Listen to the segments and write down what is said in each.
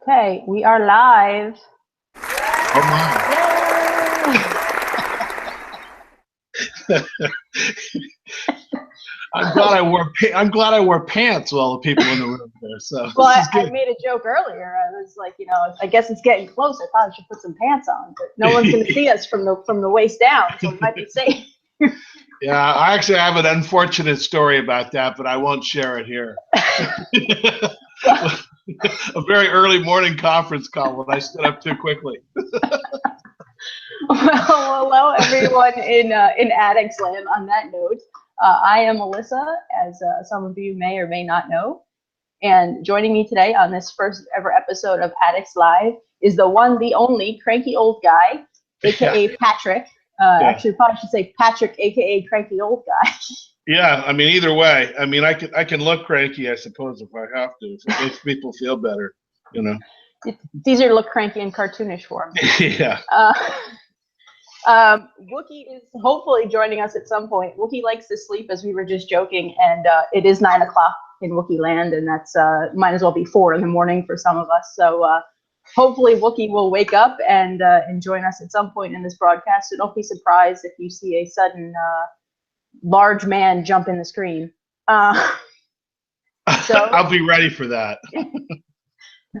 Okay, we are live. Oh my. Yay! I'm glad I wore pants while the people in the room there. So Well, this is I good. made a joke earlier. I was like, I guess it's getting close. I probably should put some pants on, but no one's going to see us from the waist down, so it might be safe. Yeah, I actually have an unfortunate story about that, but I won't share it here. A very early morning conference call when I stood up too quickly. Well, hello everyone in Addicts Land. On that note, I am Melissa, as some of you may or may not know. And joining me today on this first ever episode of Addicts Live is the one, the only cranky old guy, aka Patrick. Actually, probably should say Patrick, aka cranky old guy. Yeah, I mean, either way, I mean, I can look cranky, I suppose, if I have to, if it makes people feel better, you know. It's easier to look cranky and cartoonish for him. Yeah. Wookie is hopefully joining us at some point. Wookie likes to sleep, as we were just joking, and it is 9 o'clock in Wookie land, and that's might as well be 4 in the morning for some of us. So hopefully Wookie will wake up and join us at some point in this broadcast. So don't be surprised if you see a sudden large man jump in the screen. So I'll be ready for that.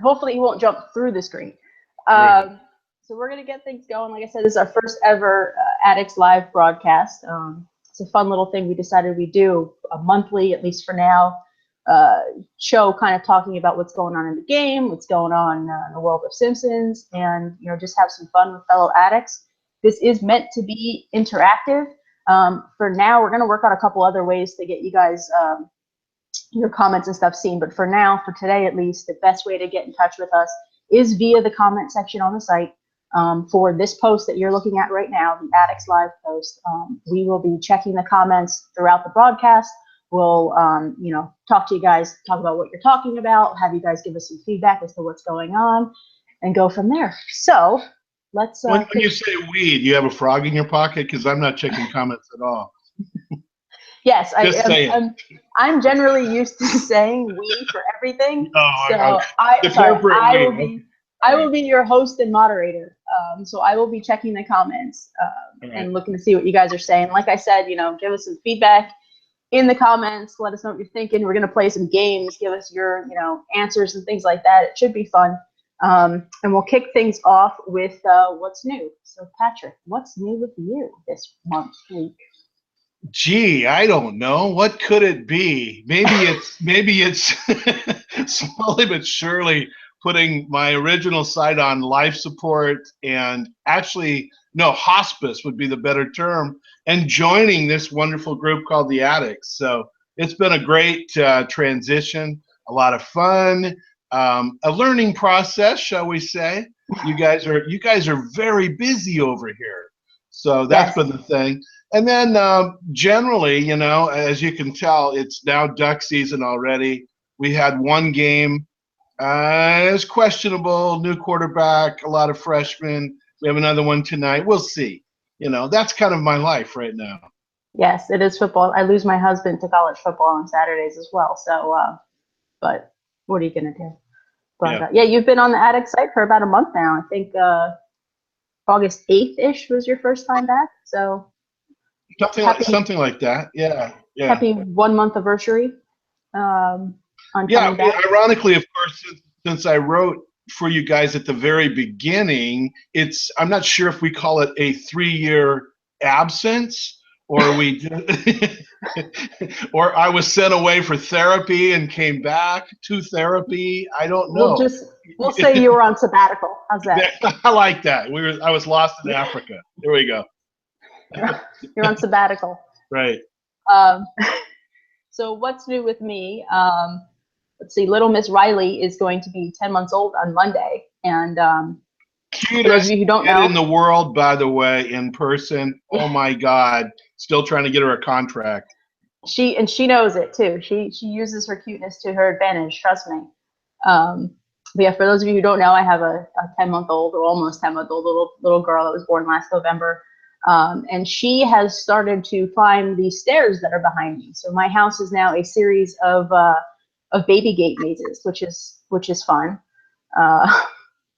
Hopefully he won't jump through the screen. So we're going to get things going. Like I said, this is our first ever Addicts Live broadcast. It's a fun little thing we decided we'd do, a monthly, at least for now, show kind of talking about what's going on in the game, what's going on in the world of Simpsons, and just have some fun with fellow addicts. This is meant to be interactive. For now, we're going to work on a couple other ways to get you guys your comments and stuff seen. But for now, for today at least, the best way to get in touch with us is via the comment section on the site. For this post that you're looking at right now, the Addicts Live post, we will be checking the comments throughout the broadcast. We'll, talk to you guys, talk about what you're talking about, have you guys give us some feedback as to what's going on, and go from there. So let's. When you say we, do you have a frog in your pocket? Because I'm not checking comments at all. Yes, I'm generally used to saying we for everything. Oh, so I will be your host and moderator. So I will be checking the comments and looking to see what you guys are saying. Like I said, give us some feedback in the comments. Let us know what you're thinking. We're going to play some games. Give us your, answers and things like that. It should be fun. And we'll kick things off with what's new. So Patrick, what's new with you this week? Gee, I don't know. What could it be? Maybe it's slowly but surely putting my original site on life support, and actually, no, hospice would be the better term, and joining this wonderful group called the Addicts. So it's been a great transition, a lot of fun, a learning process, shall we say. You guys are very busy over here. So that's been the thing. And then generally, as you can tell, it's now duck season already. We had one game. It's questionable, new quarterback, a lot of freshmen. We have another one tonight. We'll see. That's kind of my life right now. Yes, it is football. I lose my husband to college football on Saturdays as well. So, but what are you going to do? But you've been on the Addict site for about a month now. I think August 8th-ish was your first time back. So something like that. Yeah. Happy 1 month anniversary. Ironically, of course, since I wrote for you guys at the very beginning, I'm not sure if we call it a 3-year absence, or or I was sent away for therapy and came back to therapy. I don't know. We'll say you were on sabbatical. How's that? I like that. I was lost in Africa. There we go. You're on sabbatical. Right. So what's new with me? Let's see. Little Miss Riley is going to be 10 months old on Monday, and for those of you who don't know, in the world, by the way, in person. Oh my God! Still trying to get her a contract. She knows it too. She uses her cuteness to her advantage. Trust me. But yeah, for those of you who don't know, I have a 10-month-old, or almost 10-month-old little girl that was born last November. And she has started to climb the stairs that are behind me. So my house is now a series of baby gate mazes, which is fun.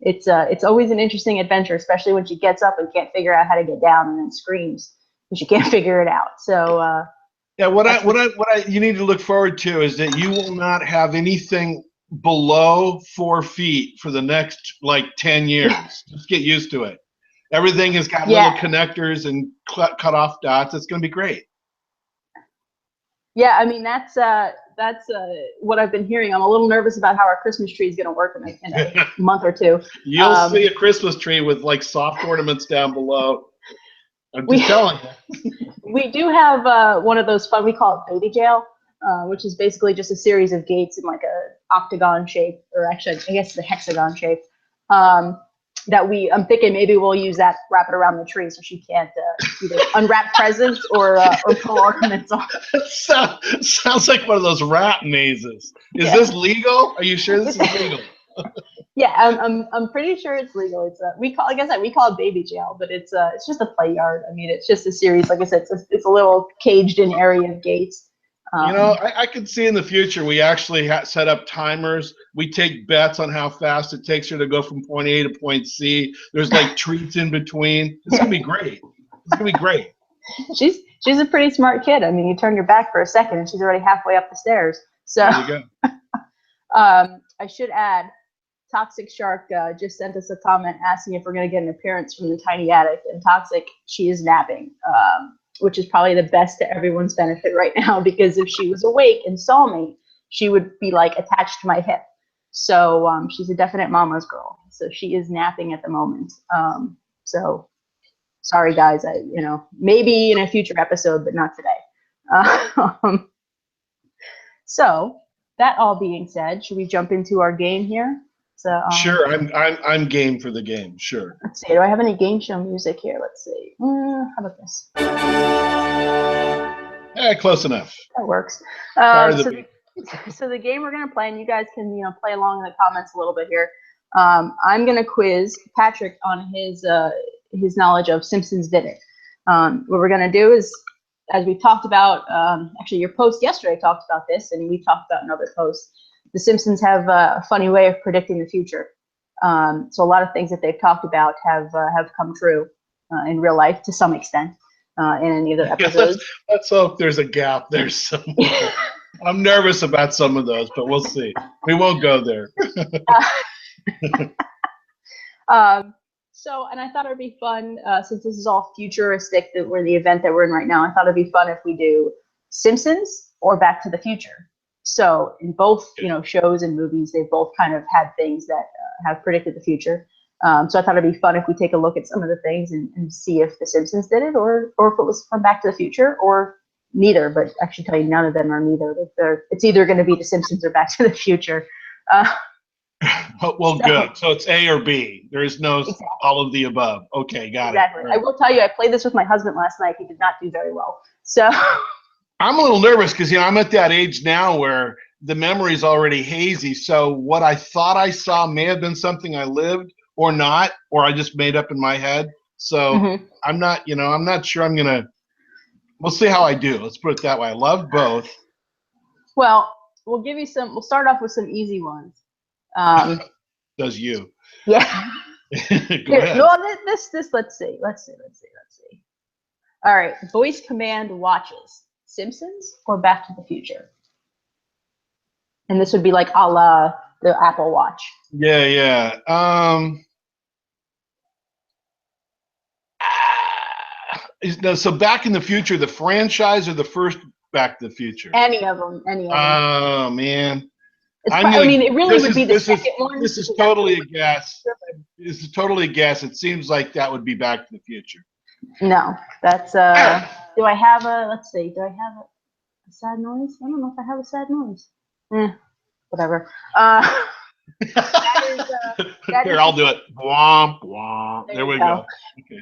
It's always an interesting adventure, especially when she gets up and can't figure out how to get down and then screams and she can't figure it out. So yeah, what you need to look forward to is that you will not have anything below 4 feet for the next like 10 years. Just get used to it. Everything has got little connectors and cut off dots. It's going to be great. Yeah, I mean that's what I've been hearing. I'm a little nervous about how our Christmas tree is going to work in a month or two. You'll see a Christmas tree with like soft ornaments down below. I'm just telling you. We do have one of those fun. We call it baby jail, which is basically just a series of gates in like a octagon shape, or actually I guess the hexagon shape. I'm thinking maybe we'll use that, wrap it around the tree so she can't either unwrap presents or pull ornaments off. Sounds like one of those rat mazes. Is this legal? Are you sure this is legal? Yeah, I'm pretty sure it's legal. It's like I said, we call it baby jail, but it's just a play yard. I mean, it's just a series. Like I said, it's a little caged in area of gates. I could see in the future we actually set up timers. We take bets on how fast it takes her to go from point A to point C. There's like treats in between. It's gonna be great. It's gonna be great. She's a pretty smart kid. I mean, you turn your back for a second and she's already halfway up the stairs. So there you go. I should add, Toxic Shark just sent us a comment asking if we're going to get an appearance from the tiny attic. And Toxic, she is napping, which is probably the best to everyone's benefit right now, because if she was awake and saw me, she would be like attached to my hip. So she's a definite mama's girl. So she is napping at the moment. So sorry guys, maybe in a future episode, but not today. So that all being said, should we jump into our game here? So, sure, I'm game for the game. Sure. Let's see. Do I have any game show music here? Let's see. How about this? Close enough. That works. So the game we're gonna play, and you guys can play along in the comments a little bit here. I'm gonna quiz Patrick on his knowledge of Simpsons Did It. What we're gonna do is, as we talked about, actually your post yesterday talked about this, and we talked about in other posts. The Simpsons have a funny way of predicting the future. So a lot of things that they've talked about have come true in real life to some extent in any of their episodes. Let's hope there's a gap there somewhere. I'm nervous about some of those, but we'll see. We won't go there. So, and I thought it'd be fun, since this is all futuristic, that we're the event that we're in right now, I thought it'd be fun if we do Simpsons or Back to the Future. So in both, shows and movies, they've both kind of had things that have predicted the future. So I thought it'd be fun if we take a look at some of the things and see if The Simpsons did it, or if it was from Back to the Future, or neither. But I should tell you, none of them are neither. It's either going to be The Simpsons or Back to the Future. Well, good. So it's A or B. There is no all of the above. Okay, got it. Exactly. Right. I will tell you, I played this with my husband last night. He did not do very well. So I'm a little nervous because I'm at that age now where the memory is already hazy. So what I thought I saw may have been something I lived or not, or I just made up in my head. So I'm not, I'm not sure I'm gonna. We'll see how I do. Let's put it that way. I love both. Well, we'll give you some. We'll start off with some easy ones. Does you? Yeah. Go ahead. No, this. Let's see. All right. Voice command watches. Simpsons or Back to the Future? And this would be like a la the Apple Watch. Yeah. So Back in the Future, the franchise or the first Back to the Future? Any of them. Oh, man. It really would be the second one. This is totally a guess. This is totally a guess. It seems like that would be Back to the Future. No, that's do I have a, let's see, do I have a sad noise? I don't know if I have a sad noise. Whatever. Here, I'll do it. Womp womp. There we go. Okay.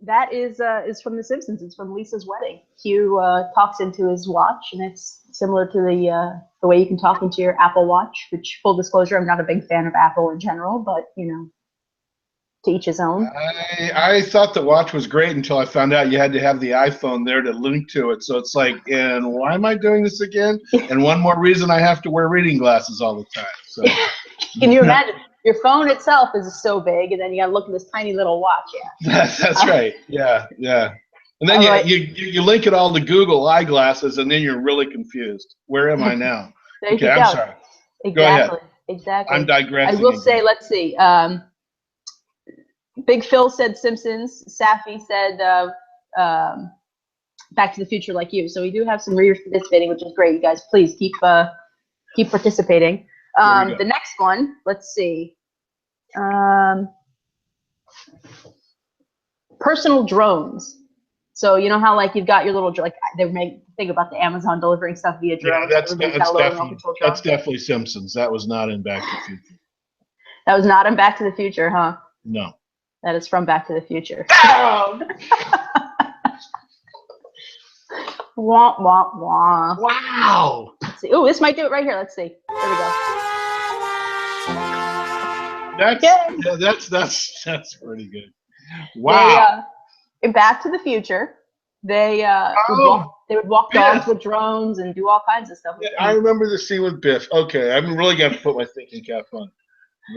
That is from The Simpsons. It's from Lisa's wedding. Hugh talks into his watch, and it's similar to the way you can talk into your Apple Watch. Which, full disclosure, I'm not a big fan of Apple in general, but to each his own. I thought the watch was great until I found out you had to have the iPhone there to link to it. So it's like, and why am I doing this again? And one more reason I have to wear reading glasses all the time. So Can you imagine? Your phone itself is so big, and then you got to look at this tiny little watch. Yeah. That's right. Yeah, yeah. And then you link it all to Google eyeglasses, and then you're really confused. Where am I now? There Okay, you I'm go. sorry. Exactly. Go ahead. Exactly. I'm digressing. I will again. say, let's see. Big Phil said Simpsons. Safi said Back to the Future, like you. So we do have some readers participating, which is great. You guys, please keep participating. The next one, let's see. Personal drones. So you know how like you've got your little like they make think about the Amazon delivering stuff via drones. Yeah, that's definitely Simpsons. That was not in Back to the Future. That was not in Back to the Future, huh? No. That is from Back to the Future. Wah, wah, wah. Wow. Let's see. Oh, this might do it right here. Let's see. There we go. That's pretty good. Wow. In Back to the Future, they would walk dogs with drones and do all kinds of stuff. Yeah, I remember the scene with Biff. Okay, I'm really got to put my thinking cap on.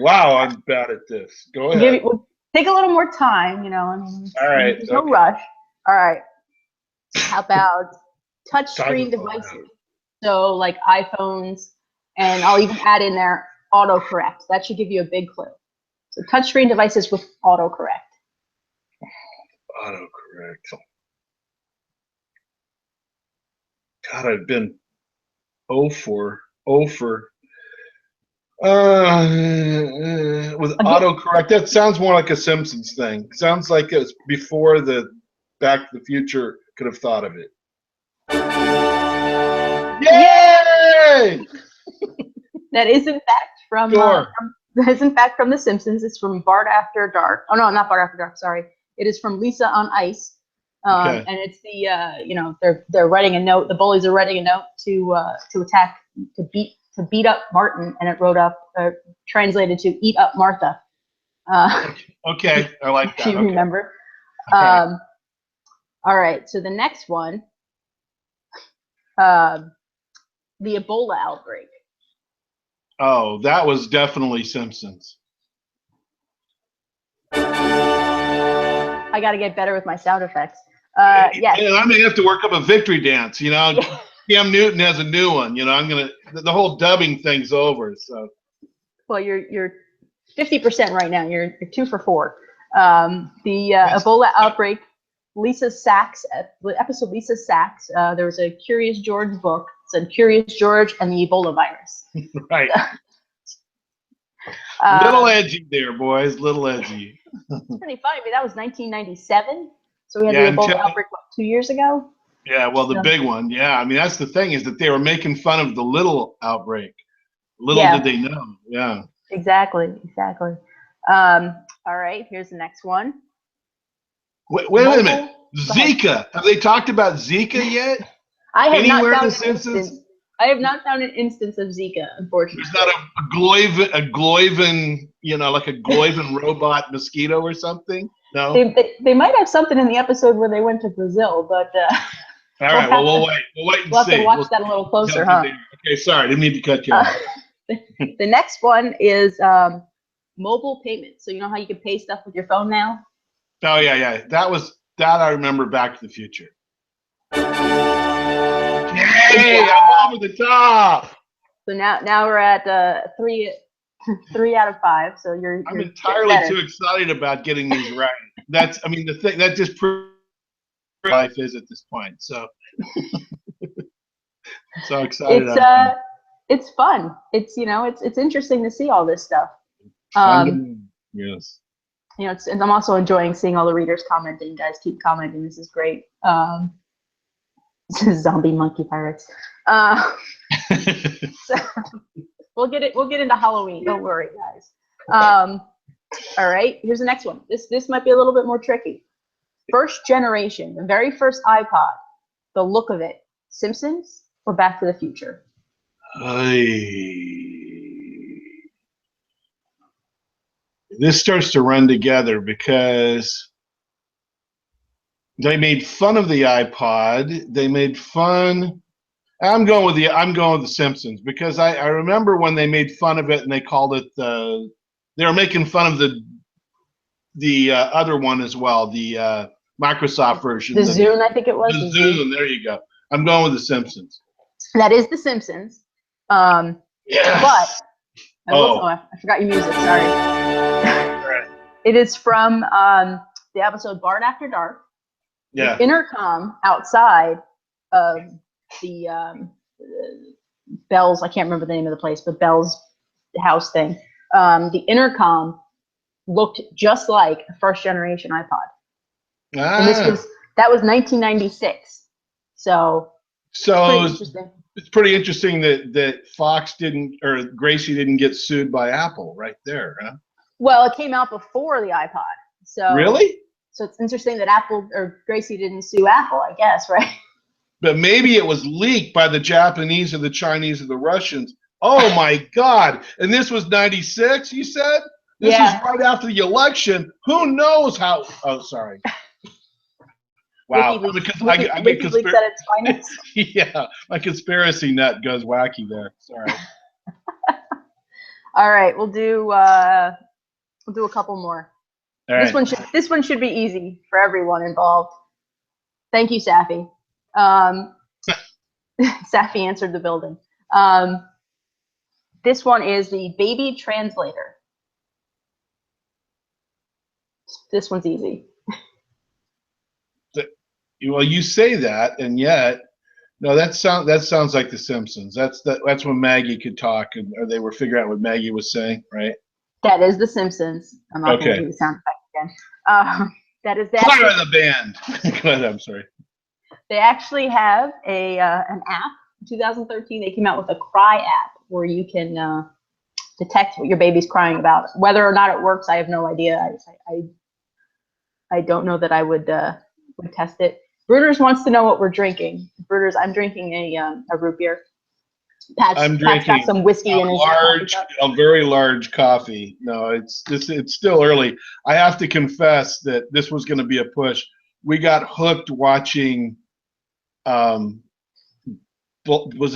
Wow, I'm bad at this. Go ahead. We'll take a little more time, you know. I mean, all right. There's no rush. All right. How about touchscreen devices? So like iPhones, and I'll even add in there autocorrect. That should give you a big clue. So touchscreen devices with autocorrect. Autocorrect. God, I've been 0 for with autocorrect. That sounds more like a Simpsons thing. Sounds like it's before the Back to the Future could have thought of it. Yay! That is in fact from The Simpsons. It's from Bart After Dark. Oh no, not Bart After Dark. Sorry, it is from Lisa on Ice. And it's the they're writing a note. The bullies are writing a note to attack to beat up Martin, and it wrote up translated to eat up Martha. Okay, I like that. If you remember. Okay. All right, so the next one, the Ebola outbreak. Oh, that was definitely Simpsons. I got to get better with my sound effects. Yes. And I may have to work up a victory dance. You know, Cam Newton has a new one. You know, the whole dubbing thing's over. So. Well, you're 50% right now. You're 2 for 4. Ebola outbreak. Lisa Sachs, episode Lisa Sachs. There was a Curious George book. It said Curious George and the Ebola virus. Right. Little edgy there, boys. Little edgy. It's pretty funny. I mean, that was 1997. So we had the Ebola outbreak, 2 years ago? Yeah, well, the big one. Yeah, I mean, that's the thing is that they were making fun of the little outbreak. Little did they know. Yeah. Exactly. All right, here's the next one. Wait a minute. Zika. Have they talked about Zika yet? I have not found an instance of Zika, unfortunately. There's not a Gloivan, like a Gloivan robot mosquito or something? No? They might have something in the episode where they went to Brazil, but... all right, we'll wait and see. We'll have to watch that a little closer, huh? Okay, sorry, didn't mean to cut you off. The next one is mobile payment. So you know how you can pay stuff with your phone now? Oh, yeah. That I remember Back to the Future. Hey, I'm over the top. So now we're at 3 out of 5. So I'm entirely too excited about getting these right. That's the thing that just proves life is at this point. So so excited. It's fun. It's it's interesting to see all this stuff. Yes. And I'm also enjoying seeing all the readers commenting. You guys keep commenting. This is great. This is zombie monkey pirates. So we'll get into Halloween. Don't worry, guys. All right, here's the next one. This might be a little bit more tricky. First generation, the very first iPod. The look of it. Simpsons or Back to the Future? This starts to run together because they made fun of the iPod. They made fun. I'm going with the Simpsons because I remember when they made fun of it and they called it they were making fun of the other one as well, the Microsoft version. The Zune, I think it was. The Zune. There you go. I'm going with the Simpsons. That is the Simpsons. Yes. But I forgot your music. Sorry. It is from the episode Bart After Dark. Yeah. The intercom outside of the Bell's, I can't remember the name of the place, but Bell's house thing. The intercom looked just like a first generation iPod. And that was 1996. So it's pretty interesting that Fox didn't, or Gracie didn't get sued by Apple right there, huh? Well, it came out before the iPod. So really? So it's interesting that Apple or Gracie didn't sue Apple, I guess, right? But maybe it was leaked by the Japanese or the Chinese or the Russians. Oh my God. And this was 96, you said? This was right after the election. Who knows how? Oh, sorry. Wow. WikiLeaks at its finest. Yeah, my conspiracy nut goes wacky there. Sorry. All right, we'll do a couple more. All right. This one should be easy for everyone involved. Thank you, Safi. Safi answered the building. This one is the baby translator. This one's easy. Well, you say that, and yet, no, that sounds like The Simpsons. That's when Maggie could talk, or they were figuring out what Maggie was saying, right? That is The Simpsons. I'm not going to do the sound effect again. That is that. Fire the band. Go ahead. I'm sorry. They actually have an app. In 2013, they came out with a cry app where you can detect what your baby's crying about. Whether or not it works, I have no idea. I don't know that I would test it. Bruder's wants to know what we're drinking. Bruder's, I'm drinking a root beer. I'm drinking got some whiskey in his a very large coffee. No, it's still early. I have to confess that this was going to be a push. We got hooked watching. Was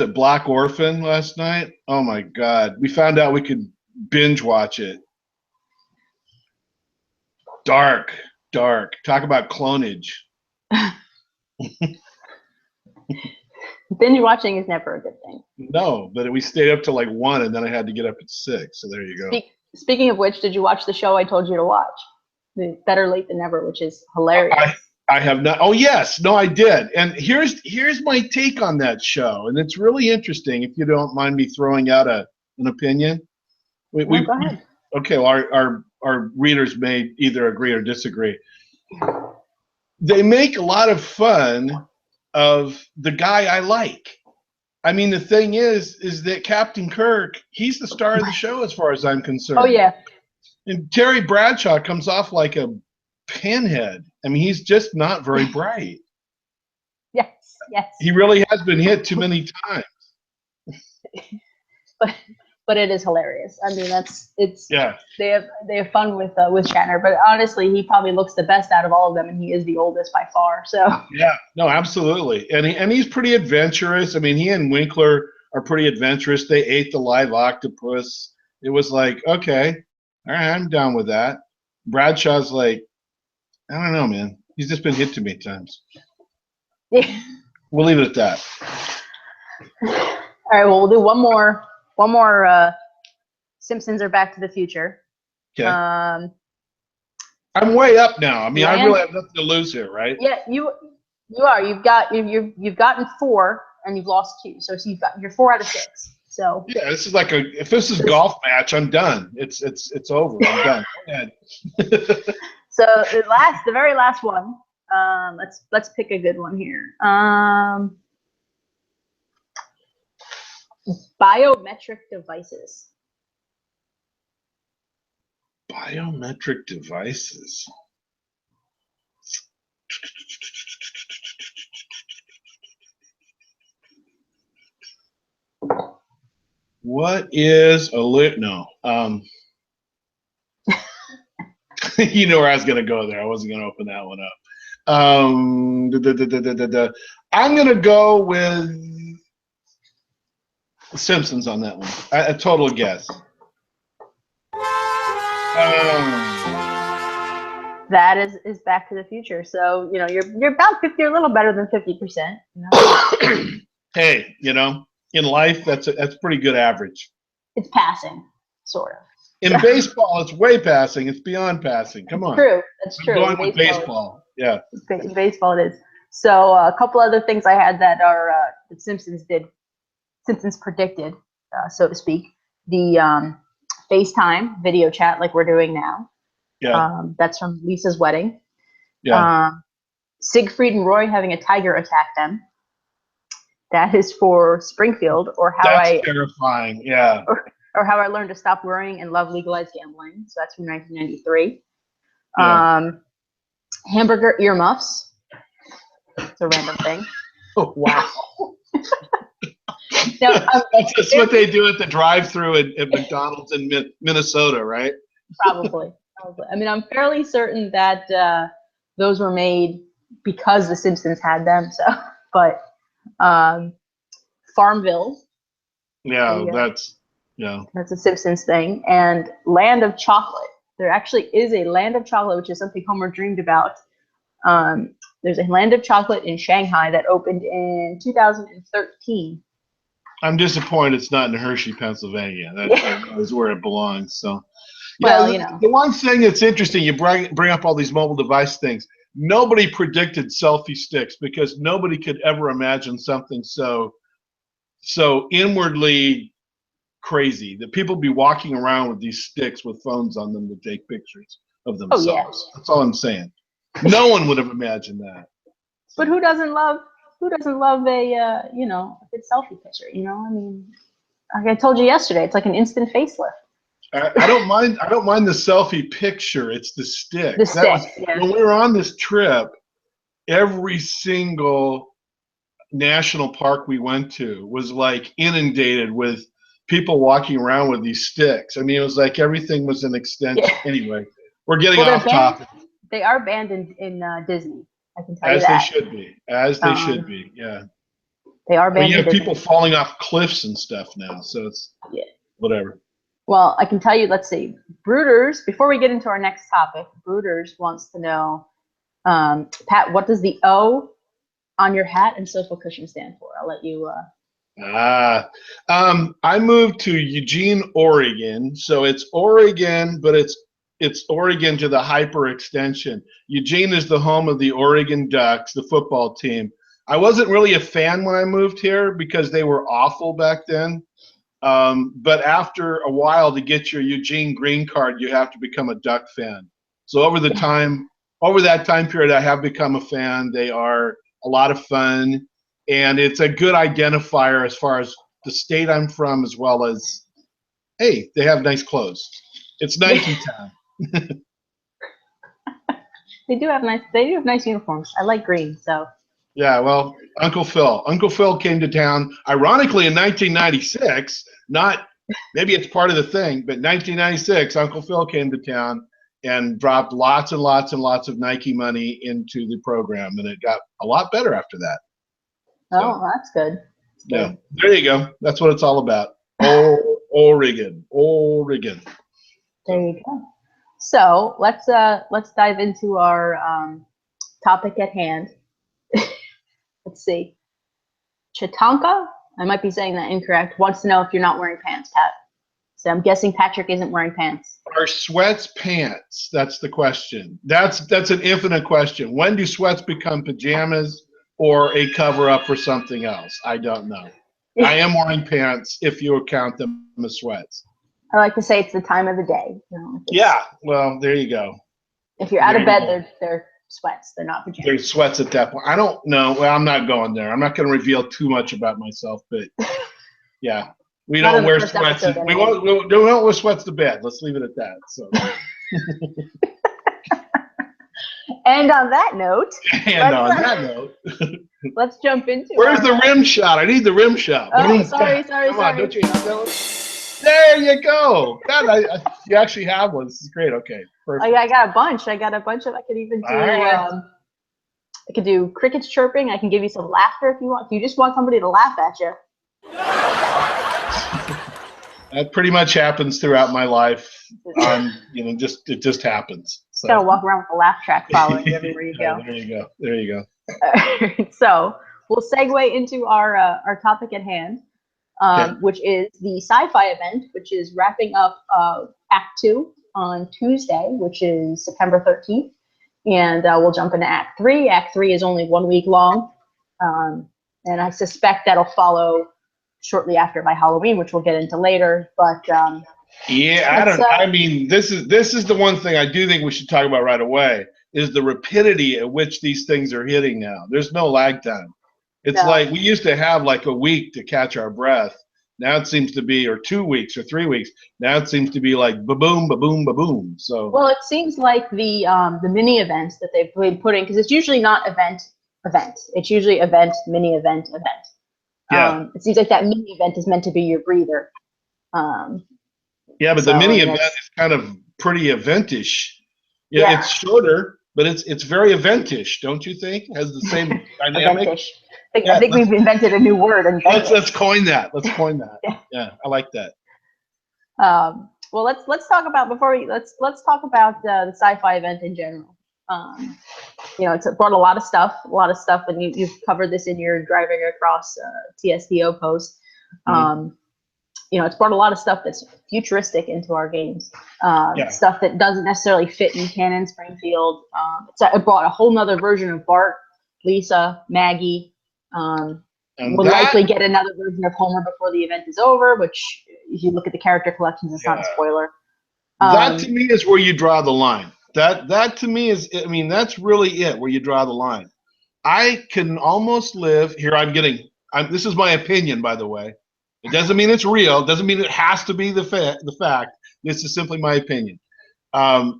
it Black Orphan last night? Oh my God! We found out we could binge watch it. Dark. Talk about clonage. Binge watching is never a good thing. No, but we stayed up till like 1, and then I had to get up at 6. So there you go. Speaking of which, did you watch the show I told you to watch? The Better Late Than Never, which is hilarious. I have not. Oh yes, no, I did. And here's my take on that show, and it's really interesting. If you don't mind me throwing out an opinion. Go ahead. Okay, well, our readers may either agree or disagree. They make a lot of fun of the guy I like. I mean, the thing is that Captain Kirk, he's the star of the show as far as I'm concerned. Oh yeah. And Terry Bradshaw comes off like a pinhead. I mean, he's just not very bright. Yes. He really has been hit too many times. But it is hilarious. I mean, yeah. They have fun with Shatner, but honestly, he probably looks the best out of all of them, and he is the oldest by far. So yeah, no, absolutely, and he's pretty adventurous. I mean, he and Winkler are pretty adventurous. They ate the live octopus. It was like, okay, all right, I'm down with that. Bradshaw's like, I don't know, man. He's just been hit too many times. Yeah. We'll leave it at that. All right, well, we'll do one more Simpsons or Back to the Future. Okay. I'm way up now. I mean, I really have nothing to lose here, right? Yeah, you are. You've gotten 4 and you've lost 2. So you're 4 out of 6. So yeah, this is like if this is golf match, I'm done. It's over. I'm done. Go ahead. So the very last one. Let's pick a good one here. Biometric devices. Biometric devices. What is a no? You know where I was going to go there. I wasn't going to open that one up. I'm going to go with Simpsons on that one. A total guess. That is Back to the Future. So you know you're about 50, you're a little better than 50%. You know? Hey, you know, in life that's pretty good average. It's passing, sort of. In baseball, it's way passing. It's beyond passing. Come on. True. That's true. I'm going with baseball. Yeah. In baseball, it is. So a couple other things I had that are the Simpsons predicted, so to speak. The FaceTime video chat like we're doing now. Yeah. That's from Lisa's wedding. Yeah. Siegfried and Roy having a tiger attack them. That is for Springfield, or how That's terrifying. Yeah. Or how I learned to stop worrying and love legalized gambling. So that's from 1993. Yeah. Hamburger earmuffs. It's a random thing. Oh, wow. Now, that's what they do at the drive-thru at McDonald's in Minnesota, right? Probably. I mean, I'm fairly certain that those were made because the Simpsons had them. So, but Farmville. Yeah, that's a Simpsons thing. And Land of Chocolate. There actually is a Land of Chocolate, which is something Homer dreamed about. There's a Land of Chocolate in Shanghai that opened in 2013. I'm disappointed it's not in Hershey, Pennsylvania. That is where it belongs. So, yeah, well, you know. The one thing that's interesting, you bring up all these mobile device things. Nobody predicted selfie sticks because nobody could ever imagine something so inwardly crazy that people be walking around with these sticks with phones on them to take pictures of themselves. Oh, yeah. That's all I'm saying. No one would have imagined that. But who doesn't love a good selfie picture? You know, I mean, like I told you yesterday, it's like an instant facelift. I don't mind the selfie picture. It's the stick. Yeah. When we were on this trip, every single national park we went to was like inundated with people walking around with these sticks. I mean, it was like everything was an extension. Yeah. Anyway, we're getting off topic. They are banned in Disney. I can tell you that. As they should be. As they should be. Yeah. They are banned. You have people falling off cliffs and stuff now, so it's whatever. Well, I can tell you. Let's see, Brooders. Before we get into our next topic, Brooders wants to know, Pat, what does the O on your hat and social cushion stand for? I'll let you. I moved to Eugene, Oregon, so it's Oregon, but it's Oregon to the hyper extension. Eugene is the home of the Oregon Ducks, the football team. I wasn't really a fan when I moved here because they were awful back then. But after a while, to get your Eugene green card, you have to become a Duck fan. So over that time period, I have become a fan. They are a lot of fun, and it's a good identifier as far as the state I'm from, as well as, hey, they have nice clothes. It's Nike town. They do have nice uniforms. I like green, so. Yeah, well, Uncle Phil came to town, ironically in 1996. Maybe it's part of the thing, but 1996, Uncle Phil came to town and dropped lots and lots and lots of Nike money into the program, and it got a lot better after that. Oh, so, that's good. Yeah, there you go. That's what it's all about. Oregon. There you go. So let's dive into our topic at hand. Let's see. Chatanka, I might be saying that incorrect, wants to know if you're not wearing pants, Pat. So I'm guessing Patrick isn't wearing pants. Are sweats pants? That's the question. That's an infinite question. When do sweats become pajamas or a cover-up for something else? I don't know. I am wearing pants if you count them as sweats. I like to say it's the time of the day. You know, yeah, well, there you go. If you're out of bed, they're sweats. They're not pajamas. They're sweats at that point. I don't know. Well, I'm not going there. I'm not going to reveal too much about myself, but yeah. We don't wear sweats. We don't wear sweats to bed. Let's leave it at that. So. And on that note. Let's jump into. Where's the rim shot? I need the rim shot. Oh, sorry. Come on, don't you have that one? There you go. You actually have one. This is great. Okay, perfect. I got a bunch. I could even do. I could do crickets chirping. I can give you some laughter if you want. If you just want somebody to laugh at you. That pretty much happens throughout my life. It just happens. Just gotta walk around with a laugh track following you everywhere you go. There you go. There you go. So we'll segue into our topic at hand, which is the Sci-Fi Event, which is wrapping up Act 2 on Tuesday, which is September 13th. And we'll jump into Act 3. Act 3 is only 1 week long. And I suspect that'll follow shortly after my Halloween, which we'll get into later. But I mean, this is the one thing I do think we should talk about right away, is the rapidity at which these things are hitting now. There's no lag time. It's like we used to have like a week to catch our breath. Now it seems to be, or 2 weeks or 3 weeks. Now it seems to be like ba-boom, ba-boom, ba-boom. So well, it seems like the mini events that they've been putting, because it's usually not event. It's usually event, mini event. Yeah. It seems like that mini event is meant to be your breather. Yeah, but the mini event is kind of pretty eventish. Yeah, it's shorter, but it's very eventish, don't you think? It has the same dynamic. Eventish. I think we've invented a new word. Let's coin that. Let's coin that. Yeah, I like that. Well, let's talk about let's talk about the Sci-Fi Event in general. It's brought a lot of stuff, and you've covered this in your Driving Across TSTO post. It's brought a lot of stuff that's futuristic into our games, stuff that doesn't necessarily fit in canon Springfield. It brought a whole nother version of Bart, Lisa, Maggie. We'll likely get another version of Homer before the event is over, which if you look at the character collections, it's not a spoiler. That to me is where you draw the line. That to me is, I mean, that's really it, where you draw the line. I can almost live here. This is my opinion, by the way. It doesn't mean it's real. It doesn't mean it has to be the fact. This is simply my opinion. I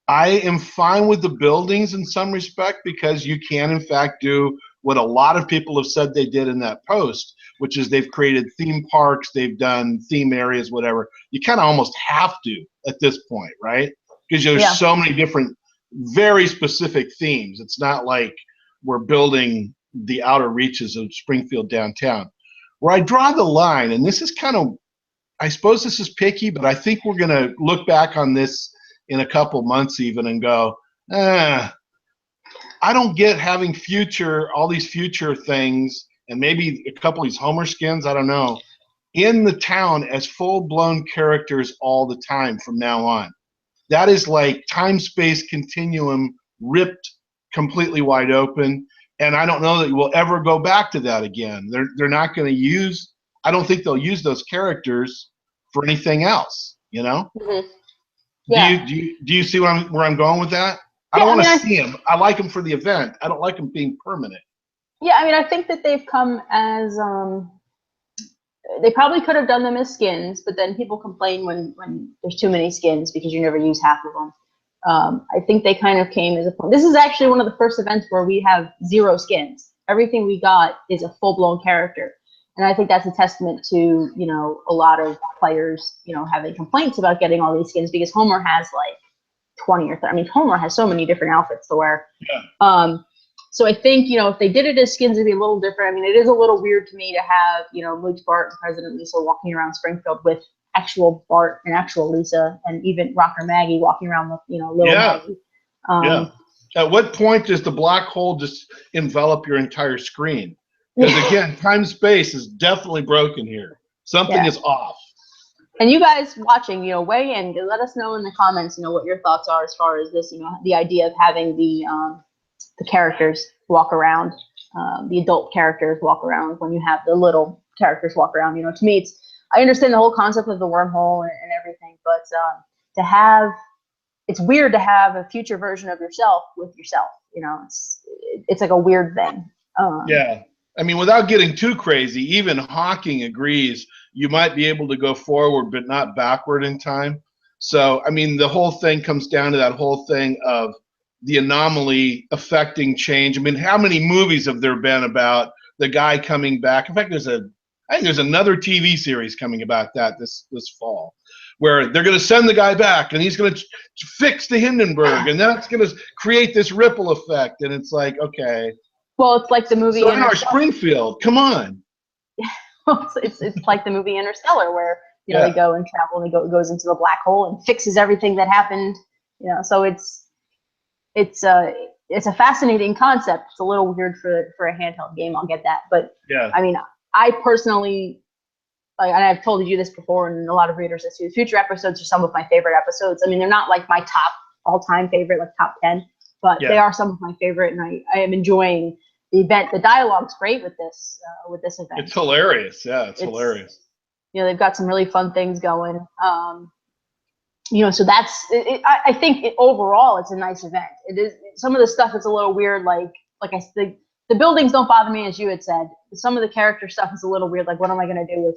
am fine with the buildings in some respect, because you can, in fact, do what a lot of people have said they did in that post, which is they've created theme parks, they've done theme areas, whatever. You kind of almost have to at this point, right? Because there's so many different, very specific themes. It's not like we're building the outer reaches of Springfield downtown. Where I draw the line, and this is kind of, I suppose this is picky, but I think we're going to look back on this in a couple months even and go, I don't get having all these future things, and maybe a couple of these Homer skins, I don't know, in the town as full-blown characters all the time from now on. That is like time-space continuum ripped completely wide open, and I don't know that we'll ever go back to that again. They're not going to use, I don't think they'll use those characters for anything else, you know? Mm-hmm. Yeah. Do you see where I'm going with that? I don't want to see them. I like them for the event. I don't like them being permanent. Yeah, I mean, I think that they've come as they probably could have done them as skins, but then people complain when there's too many skins because you never use half of them. I think they kind of came as a point. This is actually one of the first events where we have 0 skins. Everything we got is a full-blown character. And I think that's a testament to, a lot of players, having complaints about getting all these skins, because Homer has like 20 or 30. I mean, Homer has so many different outfits to wear. Yeah. So I think, if they did it as skins, it'd be a little different. I mean, it is a little weird to me to have, Mooch Bart and President Lisa walking around Springfield with actual Bart and actual Lisa, and even Rocker Maggie walking around with, little Maggie. At what point does the black hole just envelop your entire screen? Because again, time-space is definitely broken here. Something is off. And you guys watching, weigh in. Let us know in the comments, what your thoughts are as far as this, the idea of having the characters walk around, the adult characters walk around when you have the little characters walk around. To me, I understand the whole concept of the wormhole and everything, but it's weird to have a future version of yourself with yourself. It's like a weird thing. Yeah. I mean, without getting too crazy, even Hawking agrees you might be able to go forward but not backward in time. So, I mean, the whole thing comes down to that whole thing of the anomaly affecting change. I mean, how many movies have there been about the guy coming back? In fact, I think there's another TV series coming about that this fall, where they're going to send the guy back and he's going to fix the Hindenburg, and that's going to create this ripple effect. And it's like, okay. Well, it's like the movie. So in our Springfield, come on. Well, it's like the movie Interstellar, where You know, they go and travel, and it goes into the black hole and fixes everything that happened. You know, so it's a fascinating concept. It's a little weird for a handheld game. I'll get that, but I mean, I personally, and I've told you this before, and a lot of readers that see the future episodes are some of my favorite episodes. I mean, they're not like my top all-time favorite, like top 10, but they are some of my favorite, and I am enjoying the event. The dialogue's great with this event. It's hilarious. Yeah, it's hilarious. You know, they've got some really fun things going. You know, so that's I think overall it's a nice event. It is some of the stuff that's a little weird, like the buildings don't bother me, as you had said. Some of the character stuff is a little weird. Like, what am I going to do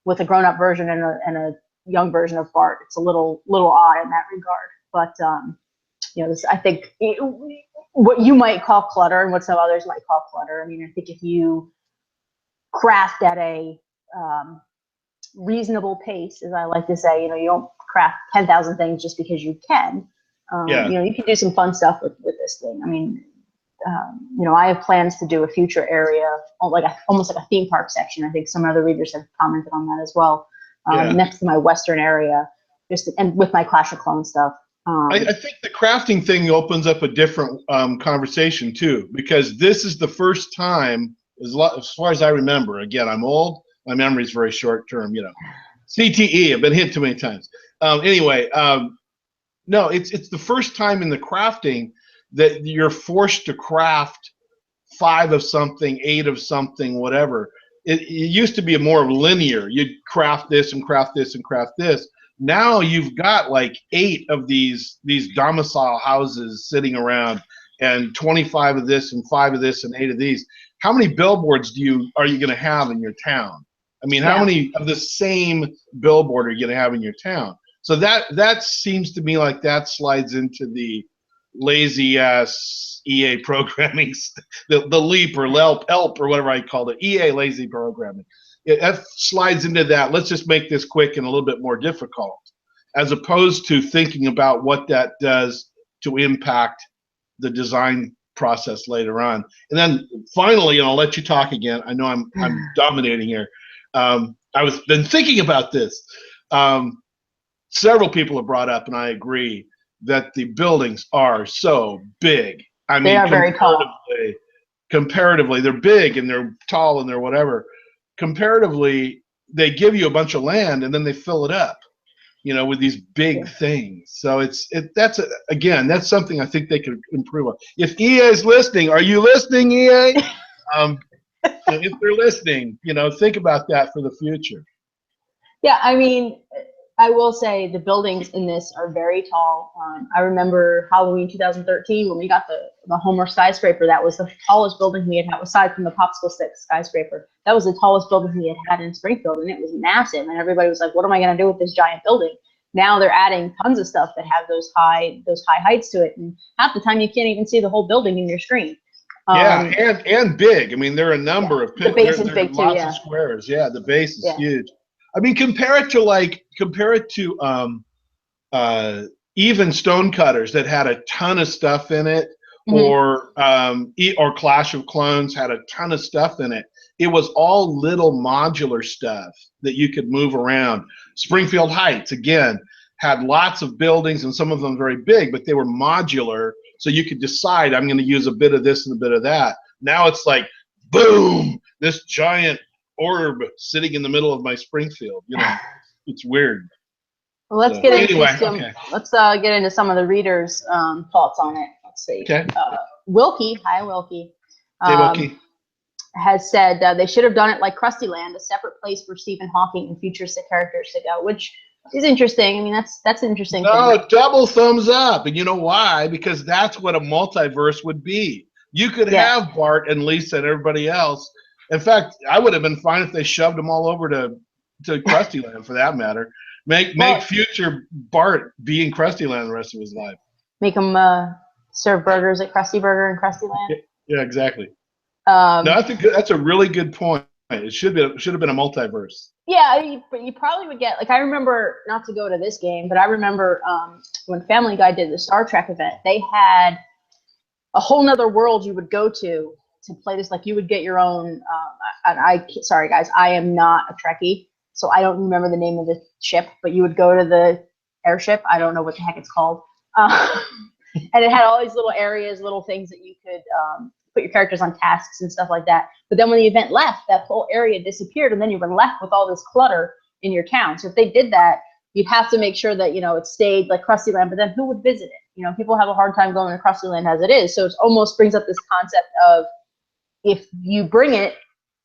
with a grown-up version and a young version of Bart? It's a little odd in that regard. But you know, I think what you might call clutter and what some others might call clutter. I mean, I think if you craft at a reasonable pace, as I like to say, you know, you don't craft 10,000 things just because you can. You know, you can do some fun stuff with this thing. I mean, you know, I have plans to do a future area, almost like a theme park section. I think some other readers have commented on that as well. Next to my Western area, and with my Clash of Clones stuff. I think the crafting thing opens up a different conversation too, because this is the first time, as far as I remember. Again, I'm old. My memory is very short term. You know, CTE. I've been hit too many times. Anyway, no, it's the first time in the crafting that you're forced to craft 5 of something, 8 of something, whatever. It used to be more linear. You'd craft this and craft this and craft this. Now you've got like 8 of these domicile houses sitting around, and 25 of this and 5 of this and 8 of these. How many billboards are you going to have in your town? I mean, how many of the same billboard are you going to have in your town? So that seems to me like that slides into the lazy ass EA programming, the leap or elp or whatever I called it, EA lazy programming. That slides into that. Let's just make this quick and a little bit more difficult, as opposed to thinking about what that does to impact the design process later on. And then finally, and I'll let you talk again. I know I'm dominating here. Been thinking about this. Several people have brought up, and I agree, that the buildings are so big. I mean, they are very tall. Comparatively, they're big and they're tall and they're whatever. Comparatively, they give you a bunch of land and then they fill it up, you know, with these big things. So that's something I think they could improve on. If EA is listening, are you listening, EA? If they're listening, you know, think about that for the future. Yeah, I mean, I will say the buildings in this are very tall. I remember Halloween 2013 when we got the Homer skyscraper. That was the tallest building we had had, aside from the popsicle stick skyscraper. That was the tallest building we had had in Springfield, and it was massive. And everybody was like, "What am I going to do with this giant building?" Now they're adding tons of stuff that have those high heights to it, and half the time you can't even see the whole building in your screen. And big. I mean, there are a number of the base is big too. Lots of squares. Yeah, the base is huge. I mean, compare it to even Stonecutters that had a ton of stuff in it, or Clash of Clones had a ton of stuff in it. It was all little modular stuff that you could move around. Springfield Heights, again, had lots of buildings, and some of them very big, but they were modular, so you could decide, I'm going to use a bit of this and a bit of that. Now it's like, boom, this giant orb sitting in the middle of my Springfield. You know, it's weird. Well, let's get into some of the readers' thoughts on it. Let's see. Okay. Wilkie, hi Wilkie. Hey Wilkie. Has said they should have done it like Krusty Land, a separate place for Stephen Hawking and futuristic characters to go, which is interesting. I mean, that's interesting. No, double thumbs up. And you know why? Because that's what a multiverse would be. You could have Bart and Lisa and everybody else. In fact, I would have been fine if they shoved them all over to Krusty Land, for that matter. Make future Bart be in Krusty Land the rest of his life. Make him serve burgers at Krusty Burger and Krusty Land. Yeah, exactly. No, that's a really good point. It should have been a multiverse. Yeah, you probably would get, like, I remember, not to go to this game, but I remember when Family Guy did the Star Trek event, they had a whole nother world you would go to play this. Like, you would get your own. Sorry guys, I am not a Trekkie. So I don't remember the name of the ship, but you would go to the airship. I don't know what the heck it's called. And it had all these little areas, little things that you could put your characters on tasks and stuff like that. But then when the event left, that whole area disappeared, and then you were left with all this clutter in your town. So if they did that, you'd have to make sure that, you know, it stayed like Krusty Land, but then who would visit it? You know, people have a hard time going to Krusty Land as it is. So it almost brings up this concept of, if you bring it,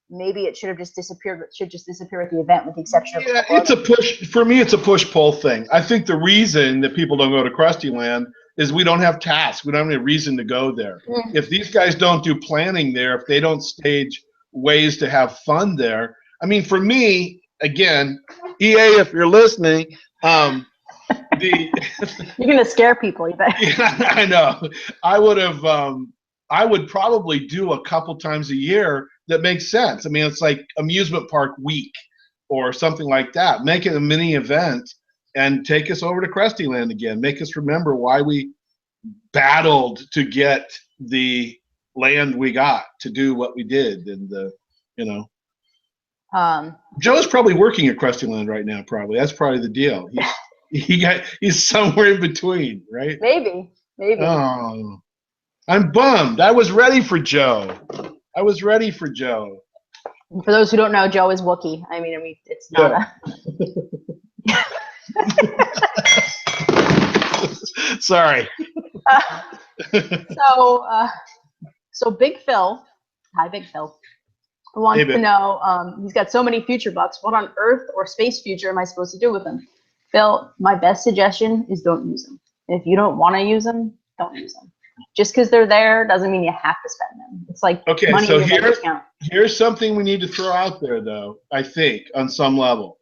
maybe it should have just disappeared. It should just disappear at the event, with the exception of. Yeah, it's a push. For me, it's a push-pull thing. I think the reason that people don't go to Krusty Land is we don't have tasks. We don't have any reason to go there. If these guys don't do planning there, if they don't stage ways to have fun there, I mean, for me, again, EA, if you're listening, you're gonna scare people, you bet. Yeah, I know. I would probably do a couple times a year that makes sense. I mean, it's like amusement park week or something like that. Make it a mini event and take us over to Krusty Land again. Make us remember why we battled to get the land we got to do what we did. And, you know, Joe's probably working at Krusty Land right now. Probably that's probably the deal. He's somewhere in between, right? Maybe. Oh, I'm bummed. I was ready for Joe. For those who don't know, Joe is Wookiee. I mean, it's not Sorry. So Big Phil, hi Big Phil, wants to know, he's got so many future bucks. What on earth or space future am I supposed to do with them? Phil, my best suggestion is don't use them. If you don't want to use them, don't use them. Just because they're there doesn't mean you have to spend them. It's like money so in your bank account. Here's something we need to throw out there, though, I think, on some level.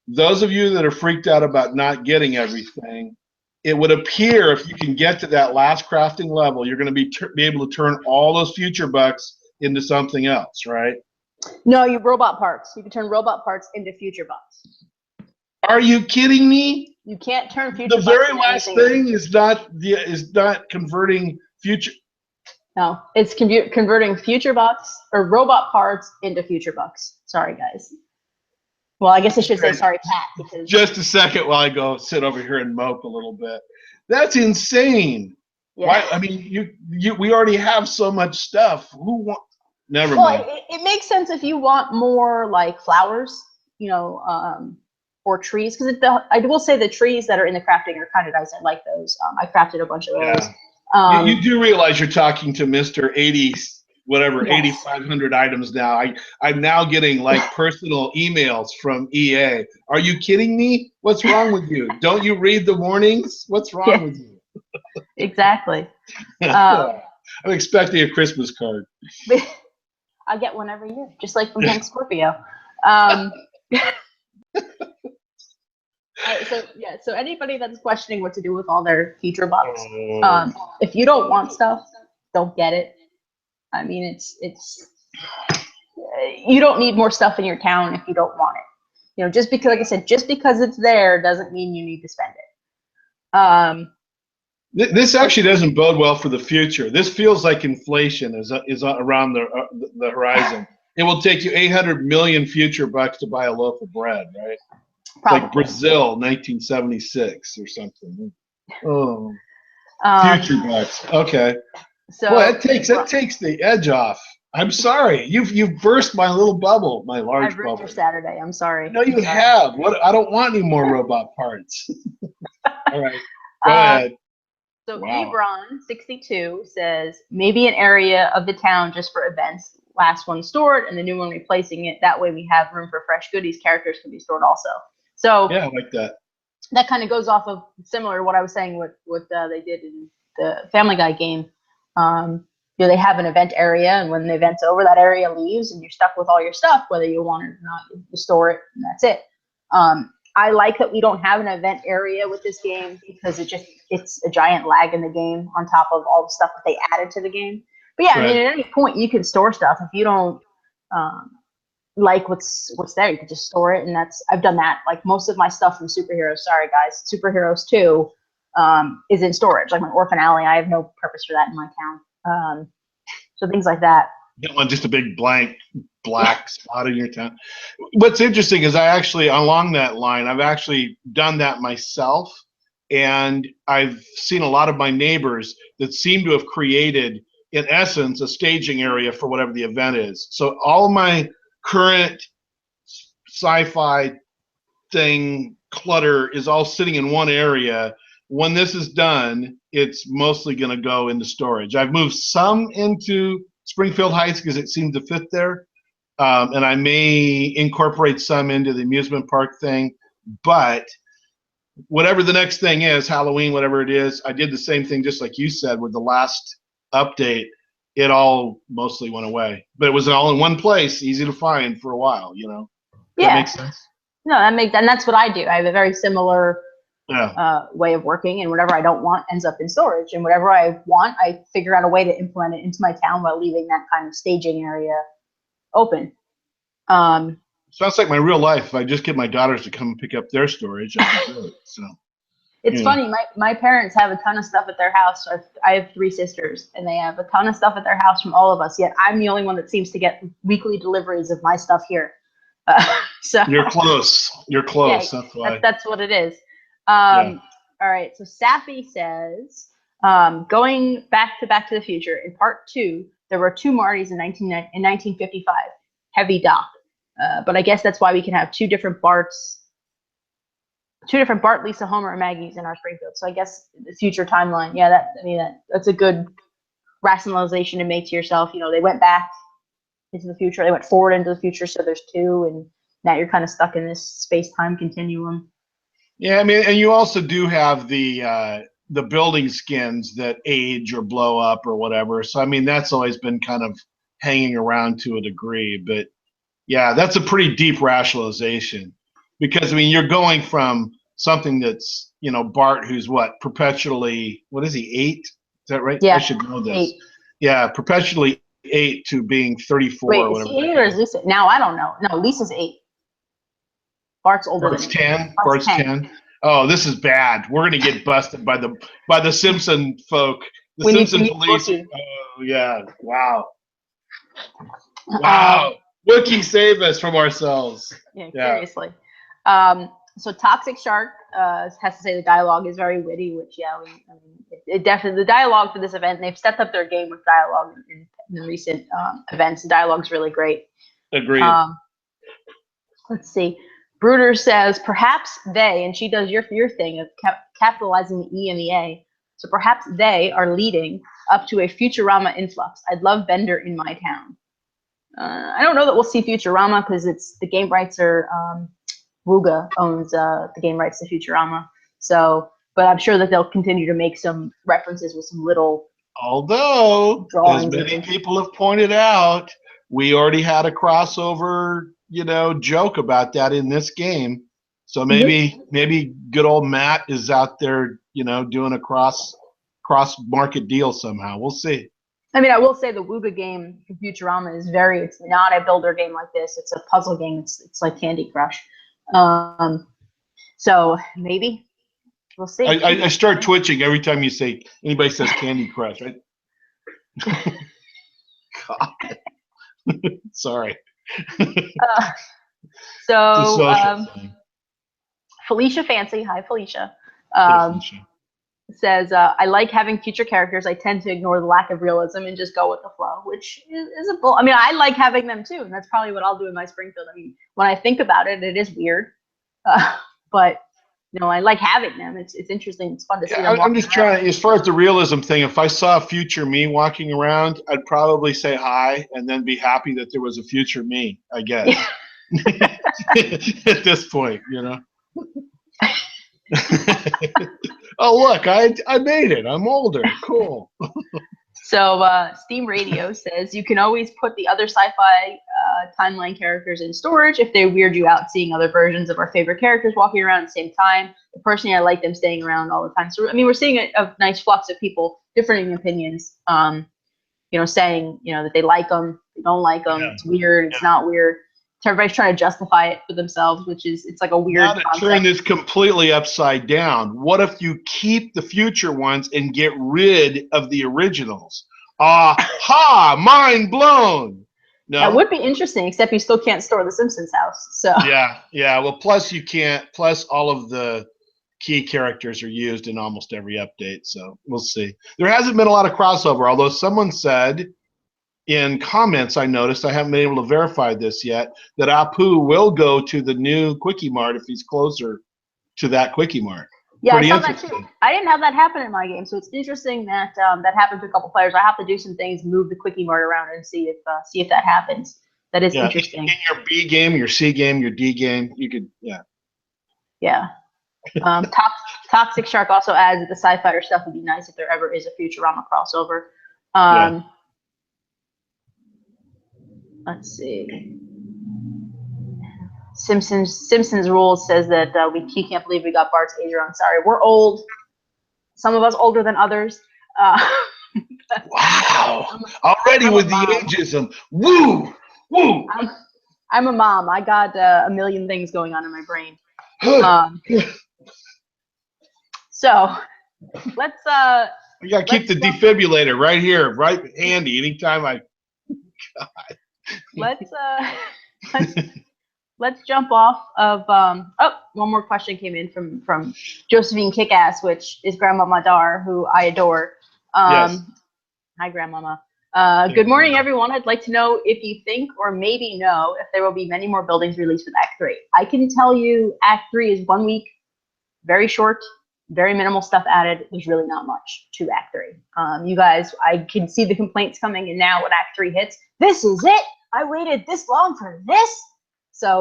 Those of you that are freaked out about not getting everything, it would appear if you can get to that last crafting level, you're going to be able to turn all those future bucks into something else, right? No, you robot parts. You can turn robot parts into future bucks. Are you kidding me? You can't turn future. The very last thing is not converting future. No, it's converting future bucks or robot parts into future bucks. Sorry, guys. Well, I guess I should say sorry, Pat. Because just a second while I go sit over here and mope a little bit. That's insane. Yeah. Why? I mean, we already have so much stuff. Who want? Never mind. It makes sense if you want more like flowers, you know, or trees, because I will say the trees that are in the crafting are kind of nice. I like those. I crafted a bunch of those. Yeah. You do realize you're talking to Mr. 80, whatever, yes. 8,500 items now. I'm now getting like personal emails from EA. Are you kidding me? What's wrong with you? Don't you read the warnings? What's wrong with you? Exactly. I'm expecting a Christmas card. I get one every year, just like from Hank Scorpio. So anybody that's questioning what to do with all their future bucks, if you don't want stuff, don't get it. I mean, it's you don't need more stuff in your town if you don't want it. You know, just because, like I said, just because it's there doesn't mean you need to spend it. This actually doesn't bode well for the future. This feels like inflation is around the horizon. It will take you 800 million future bucks to buy a loaf of bread, right? Probably. Like Brazil, 1976 or something. Oh, future bucks. Okay. So well, that takes the edge off. I'm sorry. You've burst my little bubble, my large bubble. I've ruined your Saturday. I'm sorry. No, you have. What? I don't want any more robot parts. All right. Go ahead. So Ebron62 says maybe an area of the town just for events. Last one stored and the new one replacing it. That way we have room for fresh goodies. Characters can be stored also. So yeah, I like that. That kind of goes off of similar to what I was saying with what they did in the Family Guy game. You know, they have an event area, and when the event's over, that area leaves, and you're stuck with all your stuff, whether you want it or not. You store it, and that's it. I like that we don't have an event area with this game because it's a giant lag in the game on top of all the stuff that they added to the game. But yeah, right. I mean, at any point you can store stuff. If you don't like what's there, you can just store it, and I've done that. Like most of my stuff from Superheroes, sorry guys, Superheroes 2 is in storage. Like my Orphan Alley, I have no purpose for that in my town. So things like that. You don't want just a big blank black spot in your town. What's interesting is I actually, along that line, I've actually done that myself. And I've seen a lot of my neighbors that seem to have created, in essence, a staging area for whatever the event is. So all of my current sci-fi thing clutter is all sitting in one area. When this is done, it's mostly going to go into storage. I've moved some into Springfield Heights because it seemed to fit there. And I may incorporate some into the amusement park thing. But whatever the next thing is, Halloween, whatever it is, I did the same thing just like you said with the last update. It all mostly went away. But it was all in one place, easy to find for a while, you know? Yeah. That makes sense? No, and that's what I do. I have a very similar way of working, and whatever I don't want ends up in storage. And whatever I want, I figure out a way to implement it into my town while leaving that kind of staging area open. Sounds like my real life. If I just get my daughters to come and pick up their storage, I'd do it. So it's funny. My parents have a ton of stuff at their house. I have 3 sisters, and they have a ton of stuff at their house from all of us. Yet I'm the only one that seems to get weekly deliveries of my stuff here. So you're close. You're close. Yeah, that's why. That's what it is. All right. So Safi says, going back to the Future in part 2, there were 2 Martys in 1955. Heavy Doc. But I guess that's why we can have 2 different Barts, Lisa, Homer, and Maggie's in our Springfield. So I guess the future timeline. Yeah, that's a good rationalization to make to yourself. You know, they went back into the future, they went forward into the future, so there's 2, and now you're kind of stuck in this space-time continuum. Yeah, I mean, and you also do have the building skins that age or blow up or whatever. So I mean, that's always been kind of hanging around to a degree, but yeah, that's a pretty deep rationalization, because I mean, you're going from something that's, you know, Bart, who's perpetually, what is he, 8? Is that right? Yeah, I should know this. 8. Yeah, perpetually 8 to being 34. Wait, or whatever. Is he 8 or is Lisa? Now I don't know. No, Lisa's 8. Bart's older Bart's than 10. Bart's 10. Oh, this is bad. We're gonna get busted by the Simpson folk. The Simpson police. Oh yeah. Wow. Wow. Wookie, save us from ourselves. Yeah, seriously. So Toxic Shark has to say the dialogue is very witty, which it definitely, the dialogue for this event, and they've stepped up their game with dialogue in the recent events. The dialogue's really great. Agreed. Let's see. Bruder says, perhaps they, and she does your thing of capitalizing the E and the A, so perhaps they are leading up to a Futurama influx. I'd love Bender in my town. I don't know that we'll see Futurama, because the game rights are, Wooga owns the game rights to Futurama. So, but I'm sure that they'll continue to make some references with some little Although, as drawings. many people have pointed out, we already had a crossover, you know, joke about that in this game. So maybe good old Matt is out there, you know, doing a cross market deal somehow. We'll see. I mean, I will say the Wooga game for Futurama is it's not a builder game like this. It's a puzzle game. It's like Candy Crush. So maybe we'll see. I start twitching every time you say anybody says Candy Crush. Right? God. Sorry. Felicia Fancy, hi Felicia, says, I like having future characters. I tend to ignore the lack of realism and just go with the flow, which is a bull. I mean, I like having them too, and that's probably what I'll do in my Springfield. I mean, when I think about it, it is weird, but you know, I like having them. It's interesting. It's fun to see them. I'm just trying, as far as the realism thing, if I saw a future me walking around, I'd probably say hi and then be happy that there was a future me, I guess. At this point, you know. Oh, look, I made it. I'm older. Cool. So Steam Radio says, you can always put the other sci-fi timeline characters in storage if they weird you out seeing other versions of our favorite characters walking around at the same time. Personally, I like them staying around all the time. So, I mean, we're seeing a nice flux of people, differing opinions, you know, saying, you know, that they like them, they don't like them, it's weird, it's not weird. So everybody's trying to justify it for themselves, which is, it's like a weird concept. Now to turn this completely upside down, what if you keep the future ones and get rid of the originals? Aha! Mind blown! No. That would be interesting, except you still can't store the Simpsons house. So yeah. Well, plus you can't. Plus all of the key characters are used in almost every update. So we'll see. There hasn't been a lot of crossover, although someone said in comments, I noticed, I haven't been able to verify this yet, that Apu will go to the new Quickie Mart if he's closer to that Quickie Mart. yeah, Pretty I saw that too. interesting. I didn't have that happen in my game, so it's interesting that that happened to a couple players. I have to do some things, move the Quickie Mart around, and see if that happens. That is interesting. In your B game, your C game, your D game, you could, Yeah. Toxic Shark also adds that the sci-fi stuff would be nice if there ever is a Futurama crossover. Let's see. Simpsons Rules says that he can't believe we got Bart's age wrong. Sorry, we're old. Some of us older than others. Wow! Already with the ageism. Woo! Woo! I'm a mom. I got a million things going on in my brain. So let's. You gotta keep the defibrillator right here, right handy. Anytime I. God. Let's jump off of. One more question came in from Josephine Kickass, which is Grandmama Dar, who I adore. Yes. Hi, Grandmama. Good morning, everyone. I'd like to know if you think or maybe know if there will be many more buildings released with Act 3. I can tell you Act 3 is 1 week, very short, very minimal stuff added. There's really not much to Act 3. You guys, I can see the complaints coming, and now when Act 3 hits, this is it. I waited this long for this. So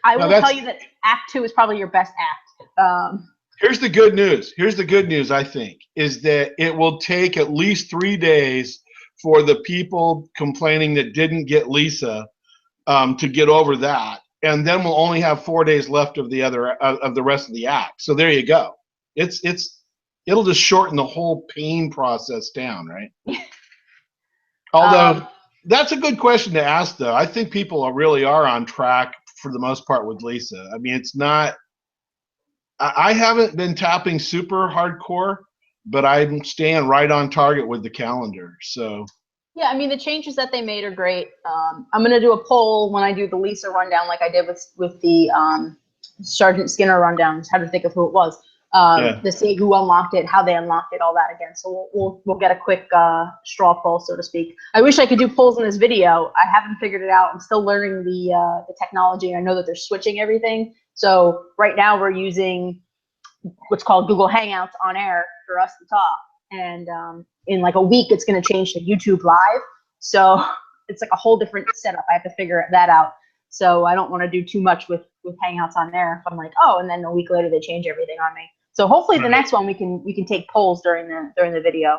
I will tell you that Act 2 is probably your best act. Here's the good news. Here's the good news, I think, is that it will take at least 3 days for the people complaining that didn't get Lisa to get over that. And then we'll only have 4 days left of the rest of the act. So there you go. It'll just shorten the whole pain process down, right? Although that's a good question to ask, though. I think people really are on track for the most part with Lisa. I mean, it's not. I haven't been tapping super hardcore, but I'm staying right on target with the calendar. So. Yeah, I mean, the changes that they made are great. I'm going to do a poll when I do the Lisa rundown like I did with the Sergeant Skinner rundown. Just had to think of who it was. To see who unlocked it, how they unlocked it, all that again. So we'll get a quick straw poll, so to speak. I wish I could do polls in this video. I haven't figured it out. I'm still learning the technology. I know that they're switching everything. So right now we're using what's called Google Hangouts on air for us to talk. And in like a week, it's going to change to YouTube Live. So it's like a whole different setup. I have to figure that out. So I don't want to do too much with Hangouts on air. If I'm like, oh, and then a week later they change everything on me. So hopefully the next one we can take polls during the video.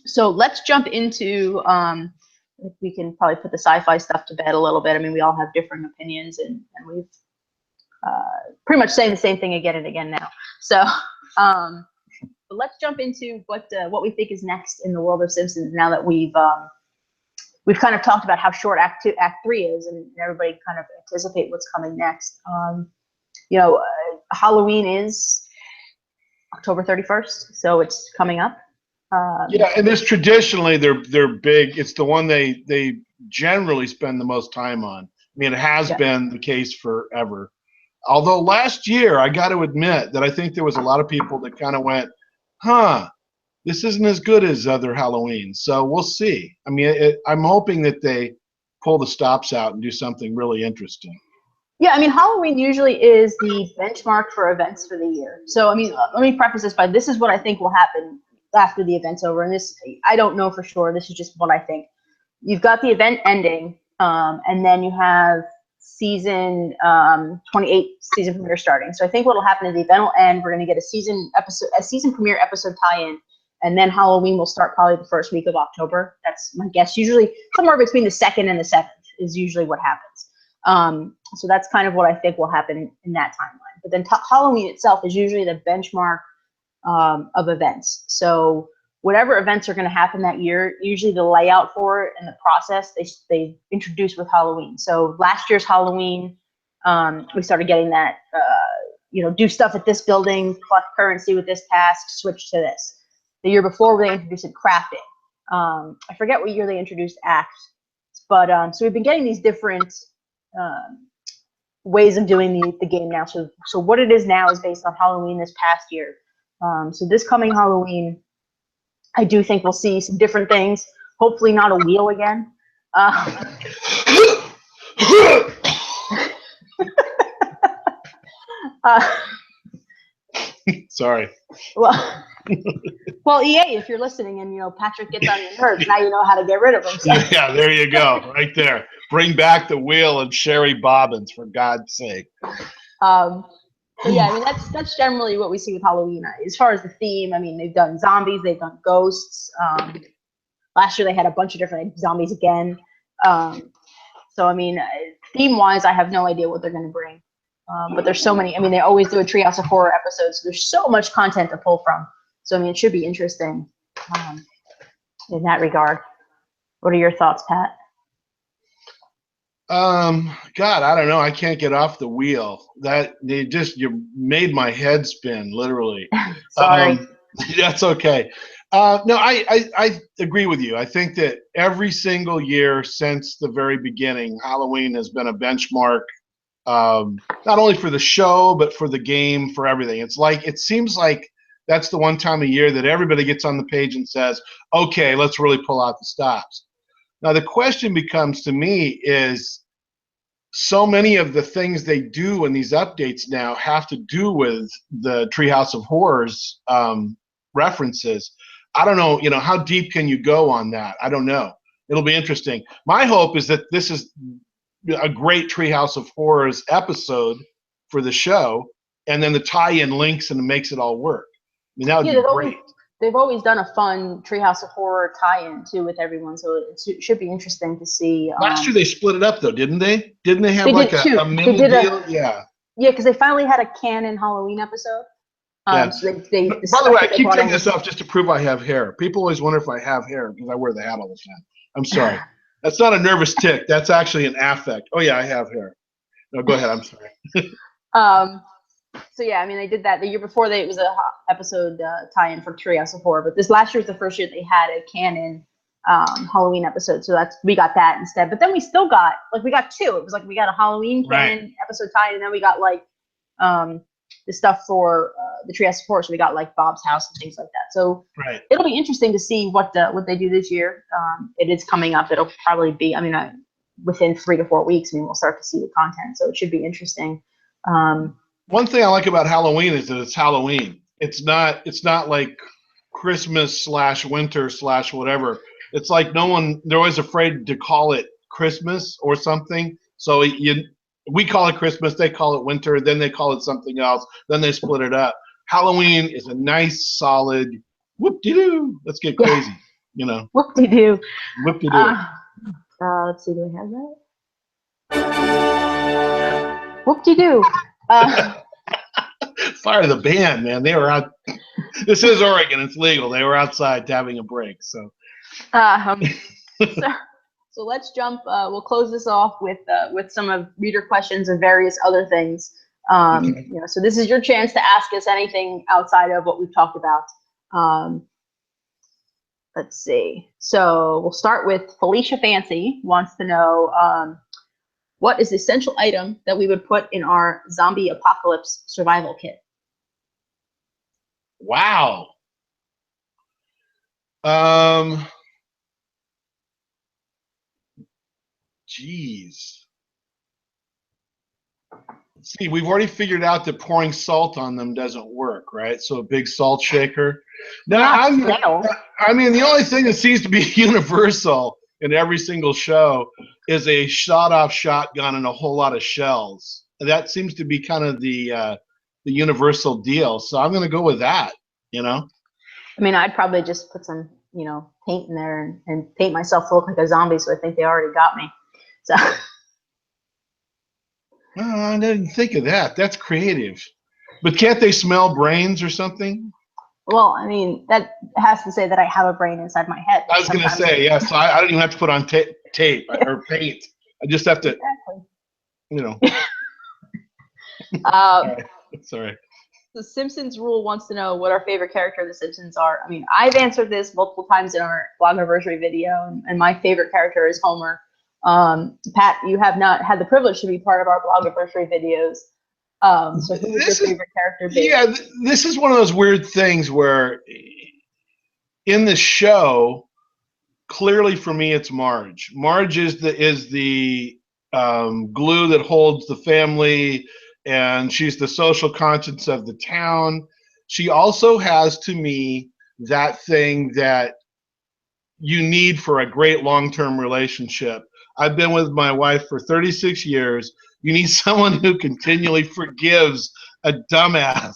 So let's jump into. We can probably put the sci-fi stuff to bed a little bit. I mean, we all have different opinions, and we've pretty much saying the same thing again and again now. So. But let's jump into what we think is next in the world of Simpsons now that we've kind of talked about how short Act 3 is, and everybody kind of anticipate what's coming next. Halloween is October 31st, so it's coming up. And this traditionally they're big. It's the one they generally spend the most time on. I mean, it has been the case forever. Although last year, I got to admit that I think there was a lot of people that kind of went, this isn't as good as other Halloweens. So we'll see. I mean, I'm hoping that they pull the stops out and do something really interesting. Yeah, I mean, Halloween usually is the benchmark for events for the year. So, I mean, let me preface this by this is what I think will happen after the event's over. And this, I don't know for sure. This is just what I think. You've got the event ending, and then you have season 28 season premiere starting. So I think what will happen is the event will end. We're going to get a season premiere episode tie-in, and then Halloween will start probably the first week of October. That's my guess. Usually somewhere between the 2nd and the 7th is usually what happens. So that's kind of what I think will happen in that timeline. But then Halloween itself is usually the benchmark of events. So whatever events are going to happen that year, usually the layout for it and the process they introduce with Halloween. So last year's Halloween, we started getting that, do stuff at this building, collect currency with this task, switch to this. The year before, they introduced crafting. I forget what year they introduced ACT, but so we've been getting these different ways of doing the game now. So what it is now is based on Halloween this past year. So this coming Halloween, I do think we'll see some different things. Hopefully not a wheel again. Sorry. Well, EA, if you're listening and, Patrick gets on your nerves, now you know how to get rid of him. So. Yeah, there you go. Right there. Bring back the wheel and Sherry Bobbins, for God's sake. But yeah, I mean, that's generally what we see with Halloween. As far as the theme, I mean, they've done zombies, they've done ghosts. Last year they had a bunch of different zombies again. So, I mean, theme-wise, I have no idea what they're going to bring. But there's so many. I mean, they always do a Treehouse of Horror episode, so there's so much content to pull from. So, I mean, it should be interesting in that regard. What are your thoughts, Pat? God, I don't know. I can't get off the wheel. You made my head spin, literally. Sorry. That's okay. No, I agree with you. I think that every single year since the very beginning, Halloween has been a benchmark, not only for the show, but for the game, for everything. It seems like that's the one time a year that everybody gets on the page and says, okay, let's really pull out the stops. Now, the question becomes to me is, so many of the things they do in these updates now have to do with the Treehouse of Horrors references. I don't know, how deep can you go on that? I don't know. It'll be interesting. My hope is that this is a great Treehouse of Horrors episode for the show, and then the tie-in links and makes it all work. I mean, that would be great. They've always done a fun Treehouse of Horror tie-in too with everyone, so it should be interesting to see. Last year they split it up though, didn't they? Didn't they have a mini deal? Yeah. Yeah, because they finally had a canon Halloween episode. Yeah. So By the way, I keep taking this off just to prove I have hair. People always wonder if I have hair because I wear the hat all the time. I'm sorry. That's not a nervous tick. That's actually an affect. Oh yeah, I have hair. No, go ahead. I'm sorry. So yeah, I mean, they did that the year before. It was a episode tie-in for Treehouse of Horror, but this last year was the first year they had a canon Halloween episode. So we got that instead. But then we still got we got two. It was we got a Halloween canon episode tie-in, and then we got the stuff for the Treehouse of Horror. So we got Bob's House and things like that. So it'll be interesting to see what they do this year. It is coming up. It'll probably be, within 3 to 4 weeks. We'll start to see the content. So it should be interesting. One thing I like about Halloween is that it's Halloween. It's not like Christmas / winter / whatever. It's like they're always afraid to call it Christmas or something. So we call it Christmas, they call it winter, then they call it something else, then they split it up. Halloween is a nice, solid whoop-de-doo. Let's get crazy, Whoop-de-doo. Whoop-de-doo. Let's see, do we have that? Whoop-de-doo. Fire the band, man. They were out. This is Oregon. It's legal. They were outside having a break. So let's jump. We'll close this off with some of reader questions and various other things. So this is your chance to ask us anything outside of what we've talked about. Let's see. So we'll start with Felicia Fancy wants to know what is the essential item that we would put in our zombie apocalypse survival kit? Wow. Geez. See, we've already figured out that pouring salt on them doesn't work, right? So a big salt shaker. Now, the only thing that seems to be universal in every single show is a shot-off shotgun and a whole lot of shells. That seems to be kind of the universal deal. So I'm going to go with that, I'd probably just put some, paint in there and paint myself to look like a zombie, so I think they already got me. So. I didn't think of that. That's creative. But can't they smell brains or something? Well, that has to say that I have a brain inside my head. I was going to say, yes. So I don't even have to put on tape or paint. I just have to, Exactly. Right. Sorry. The Simpsons Rule wants to know what our favorite character of The Simpsons are. I mean, I've answered this multiple times in our Blogiversary video, and my favorite character is Homer. Pat, you have not had the privilege to be part of our Blogiversary videos. So who would your favorite character be? Yeah, this is one of those weird things where in the show, clearly for me, it's Marge. Marge is the glue that holds the family, and she's the social conscience of the town. She also has, to me, that thing that you need for a great long-term relationship. I've been with my wife for 36 years. You need someone who continually forgives a dumbass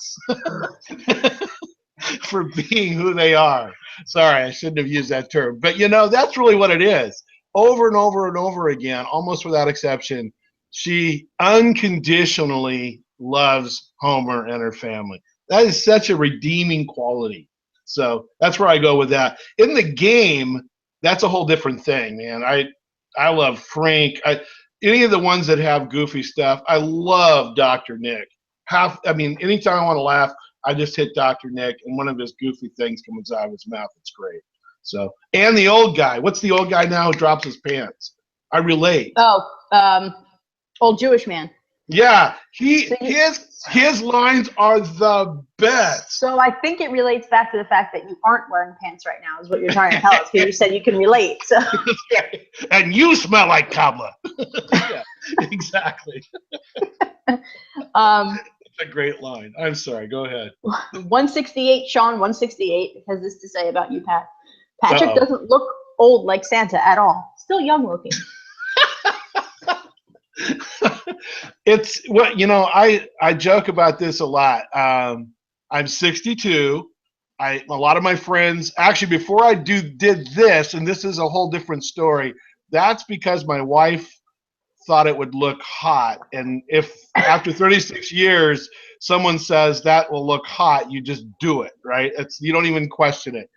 for being who they are. Sorry, I shouldn't have used that term. But, you know, that's really what it is. Over and over and over again, almost without exception, she unconditionally loves Homer and her family. That is such a redeeming quality. So that's where I go with that. In the game, that's a whole different thing, man. I love Frank. Any of the ones that have goofy stuff, I love Dr. Nick. Anytime I want to laugh, I just hit Dr. Nick, and one of his goofy things comes out of his mouth. It's great. So, and the old guy. What's the old guy now who drops his pants? I relate. Oh, old Jewish man. Yeah, his lines are the best. So I think it relates back to the fact that you aren't wearing pants right now, is what you're trying to tell us. Because you said you can relate. So. And you smell like cobbler. Yeah, exactly. It's a great line. I'm sorry. Go ahead. 168, Sean, 168 has this to say about you, Pat. Patrick doesn't look old like Santa at all. Still young looking. It's what, you know, I joke about this a lot. I'm 62. A lot of my friends, actually, before I did this, and this is a whole different story, that's because my wife thought it would look hot. And if after 36 years someone says that will look hot, you just do it, right? You don't even question it.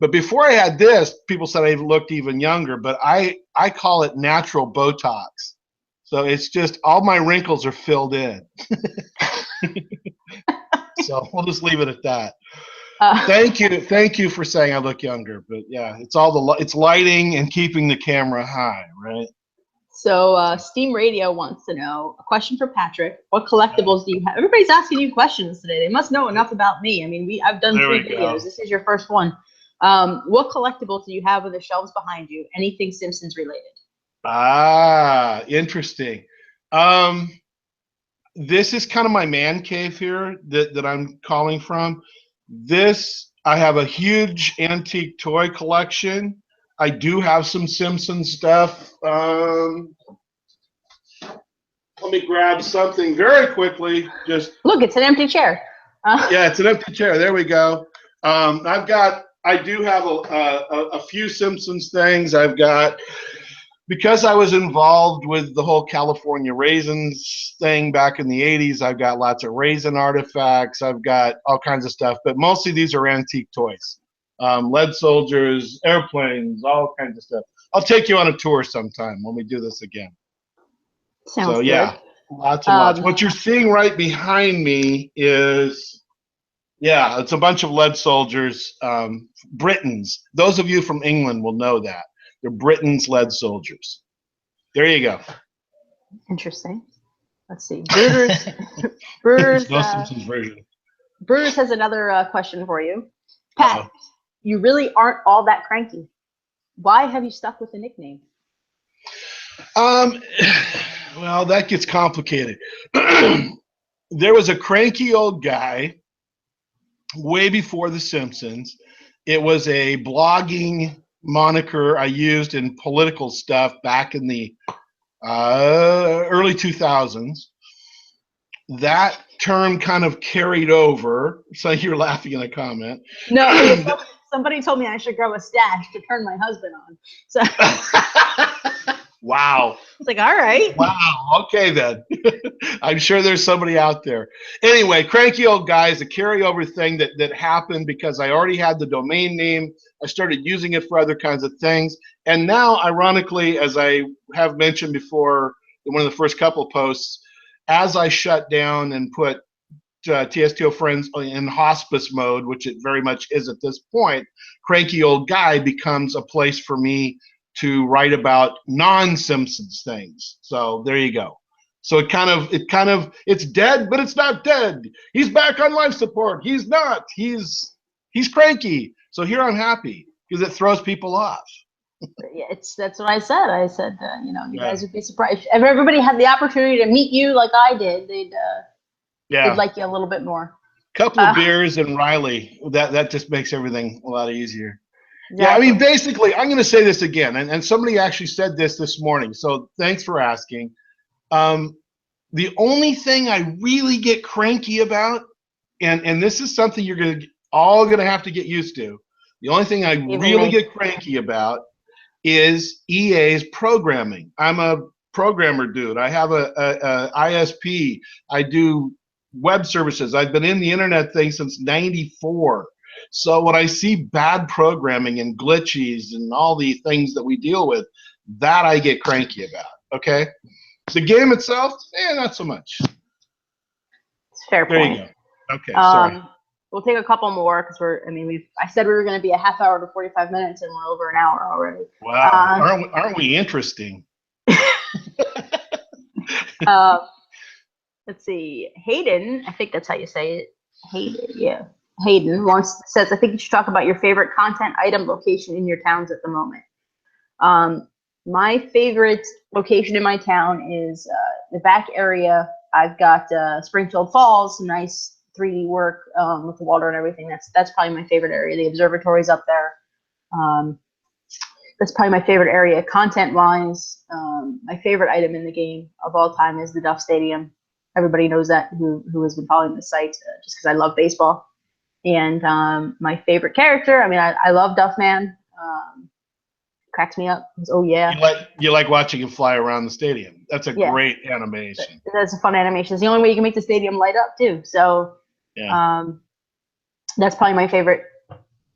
But before I had this, people said I looked even younger, but I call it natural Botox. So it's just all my wrinkles are filled in. So we'll just leave it at that. Thank you for saying I look younger. But yeah, it's lighting and keeping the camera high, right? So Steam Radio wants to know, a question for Patrick. What collectibles do you have? Everybody's asking you questions today. They must know enough about me. I mean, I've done 3 videos. This is your first one. What collectibles do you have on the shelves behind you? Anything Simpsons related? Ah, interesting. This is kind of my man cave here that I'm calling from. I have a huge antique toy collection. I do have some Simpsons stuff. Let me grab something very quickly. Just look, it's an empty chair. Yeah, it's an empty chair. There we go. I do have a few Simpsons things. I've got, because I was involved with the whole California raisins thing back in the 80s, I've got lots of raisin artifacts. I've got all kinds of stuff, but mostly these are antique toys. Lead soldiers, airplanes, all kinds of stuff. I'll take you on a tour sometime when we do this again. Sounds good. Yeah, lots and lots. What you're seeing right behind me is, yeah, it's a bunch of lead soldiers, Britons. Those of you from England will know that. They're Britain's lead soldiers. There you go. Interesting. Let's see. Bruder's no Simpsons version. Bruder's has another question for you. Pat, you really aren't all that cranky. Why have you stuck with the nickname? Well, that gets complicated. There was a cranky old guy way before The Simpsons. It was a blogging moniker I used in political stuff back in the early 2000s. That term kind of carried over. So you're laughing in a comment. No, somebody told me I should grow a stash to turn my husband on. So wow. It's like, all right. Wow. Okay, then. I'm sure there's somebody out there. Anyway, cranky old guy is a carryover thing that happened because I already had the domain name. I started using it for other kinds of things. And now, ironically, as I have mentioned before in one of the first couple of posts, as I shut down and put TSTO friends in hospice mode, which it very much is at this point, Cranky Old Guy becomes a place for me to write about non-Simpsons things. So there you go. So it's dead, but it's not dead. He's back on life support. He's not. He's cranky. So here I'm happy because it throws people off. Yeah, that's what I said. I said, you guys would be surprised if everybody had the opportunity to meet you like I did. They'd like you a little bit more. Couple of beers and Riley. That just makes everything a lot easier. Exactly. Yeah, I mean, basically, I'm going to say this again, and somebody actually said this morning. So thanks for asking. The only thing I really get cranky about, and this is something you're all going to have to get used to. The only thing I really get cranky about is EA's programming. I'm a programmer dude. I have a ISP. I do web services. I've been in the internet thing since '94. So when I see bad programming and glitches and all the things that we deal with, that I get cranky about. Okay. The game itself, not so much. It's fair point. There you go. Okay, sorry. We'll take a couple more because I said we were going to be a half hour to 45 minutes, and we're over an hour already. Wow, aren't we interesting? Let's see. Hayden, I think that's how you say it. Hayden, yeah. Hayden says, I think you should talk about your favorite content item location in your towns at the moment. My favorite location in my town is the back area. I've got Springfield Falls, some nice 3D work with the water and everything. That's probably my favorite area. The observatory's up there. That's probably my favorite area. Content-wise, my favorite item in the game of all time is the Duff Stadium. Everybody knows that who has been following the site just because I love baseball. And my favorite character, I love Duff Man. Cracks me up. Oh yeah. You like watching him fly around the stadium. That's a great animation. That's a fun animation. It's the only way you can make the stadium light up too. So that's probably my favorite.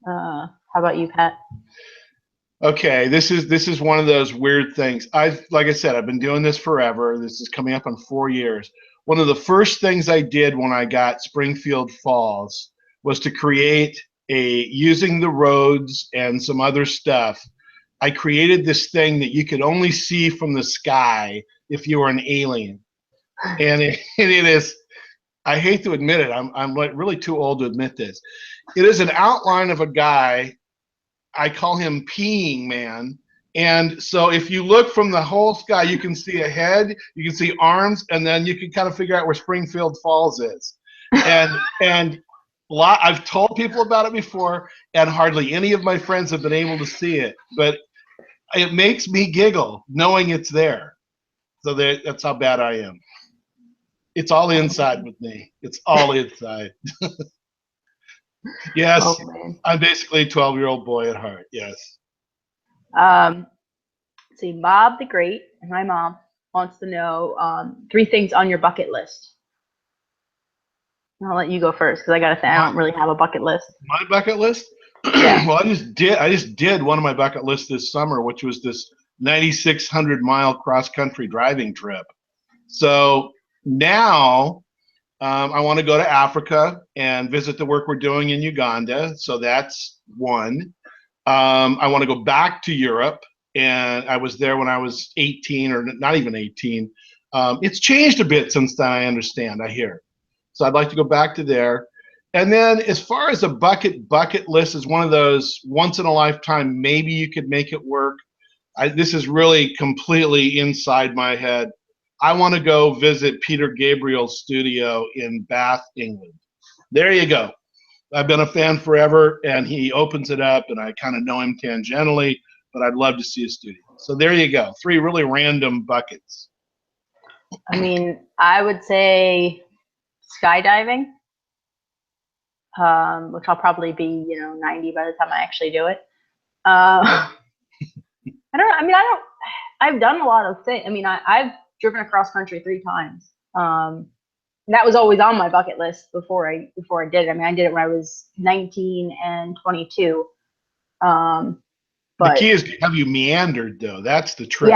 How about you, Pat? Okay, this is one of those weird things. Like I said, I've been doing this forever. This is coming up on 4 years. One of the first things I did when I got Springfield Falls was to create using the roads and some other stuff. I created this thing that you could only see from the sky if you were an alien. And it is, I hate to admit it, I'm like really too old to admit this. It is an outline of a guy, I call him Peeing Man. And so if you look from the whole sky, you can see a head, you can see arms, and then you can kind of figure out where Springfield Falls is. And I've told people about it before, and hardly any of my friends have been able to see it. But it makes me giggle knowing it's there. So that's how bad I am. It's all inside with me. It's all inside. Yes, I'm basically a 12-year-old boy at heart. Yes. See, Bob the Great and my mom wants to know 3 things on your bucket list. I'll let you go first because I gotta think. I don't really have a bucket list. My bucket list? Yeah. Well, I just did one of my bucket lists this summer, which was this 9,600-mile cross-country driving trip. So now I want to go to Africa and visit the work we're doing in Uganda. So that's one. I want to go back to Europe, and I was there when I was 18, or not even 18. It's changed a bit since then, I understand, I hear. So I'd like to go back to there. And then as far as a bucket list is one of those once in a lifetime, maybe you could make it work. This is really completely inside my head. I want to go visit Peter Gabriel's studio in Bath, England. There you go. I've been a fan forever, and he opens it up, and I kind of know him tangentially, but I'd love to see his studio. So there you go. 3 really random buckets. I would say skydiving, which I'll probably be, 90 by the time I actually do it. I've done a lot of things. I've driven across country 3 times. That was always on my bucket list before I did it. I did it when I was 19 and 22. But the key is, have you meandered though? That's the trick.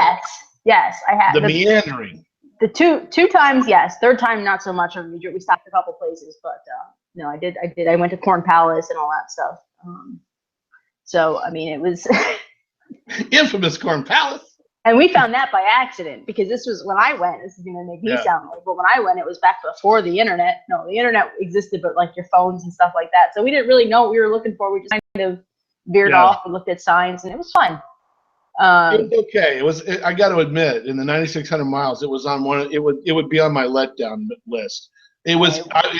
Yes, I have. The meandering. The two times, yes. Third time, not so much. We stopped a couple places, but no, I did. I went to Corn Palace and all that stuff. So I mean, it was infamous Corn Palace. And we found that by accident, because this was when I went. This is going to make me sound old, but when I went, it was back before the internet. No, the internet existed, but like your phones and stuff like that. So we didn't really know what we were looking for. We just kind of veered off and looked at signs, and it was fun. It was okay. It was. I got to admit, in the 9,600 miles, it was on one. It would be on my letdown list. It was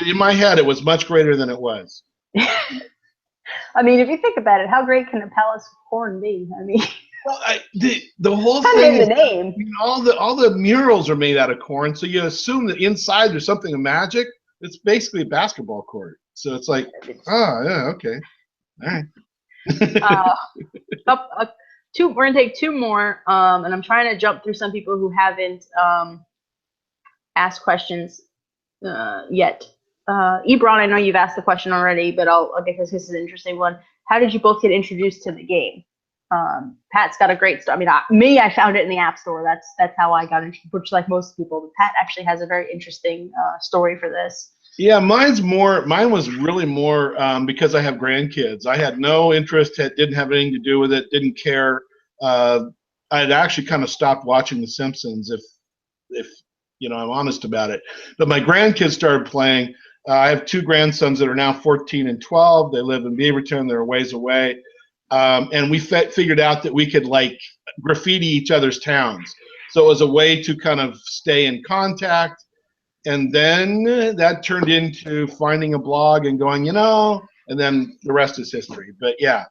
in my head. It was much greater than it was. I mean, if you think about it, how great can a palace of corn be? I mean. Well, the whole thing is, the name. all the murals are made out of corn, so you assume that inside there's something of magic. It's basically a basketball court, so it's like, oh yeah, okay, all right. We're gonna take two more, and I'm trying to jump through some people who haven't asked questions yet. Ebron, I know you've asked the question already, but I'll because this is an interesting one. How did you both get introduced to the game? Pat's got a great story. I mean, I found it in the App Store. That's how I got into, which, like most people, but Pat actually has a very interesting story for this. Yeah, mine was really more because I have grandkids. I had no interest. It didn't have anything to do with it. Didn't care. I had actually kind of stopped watching The Simpsons, if I'm honest about it. But my grandkids started playing. I have two grandsons that are now 14 and 12. They live in Beaverton. They're a ways away. And we figured out that we could like graffiti each other's towns. So it was a way to kind of stay in contact. And then that turned into finding a blog and going, and then the rest is history. But yeah.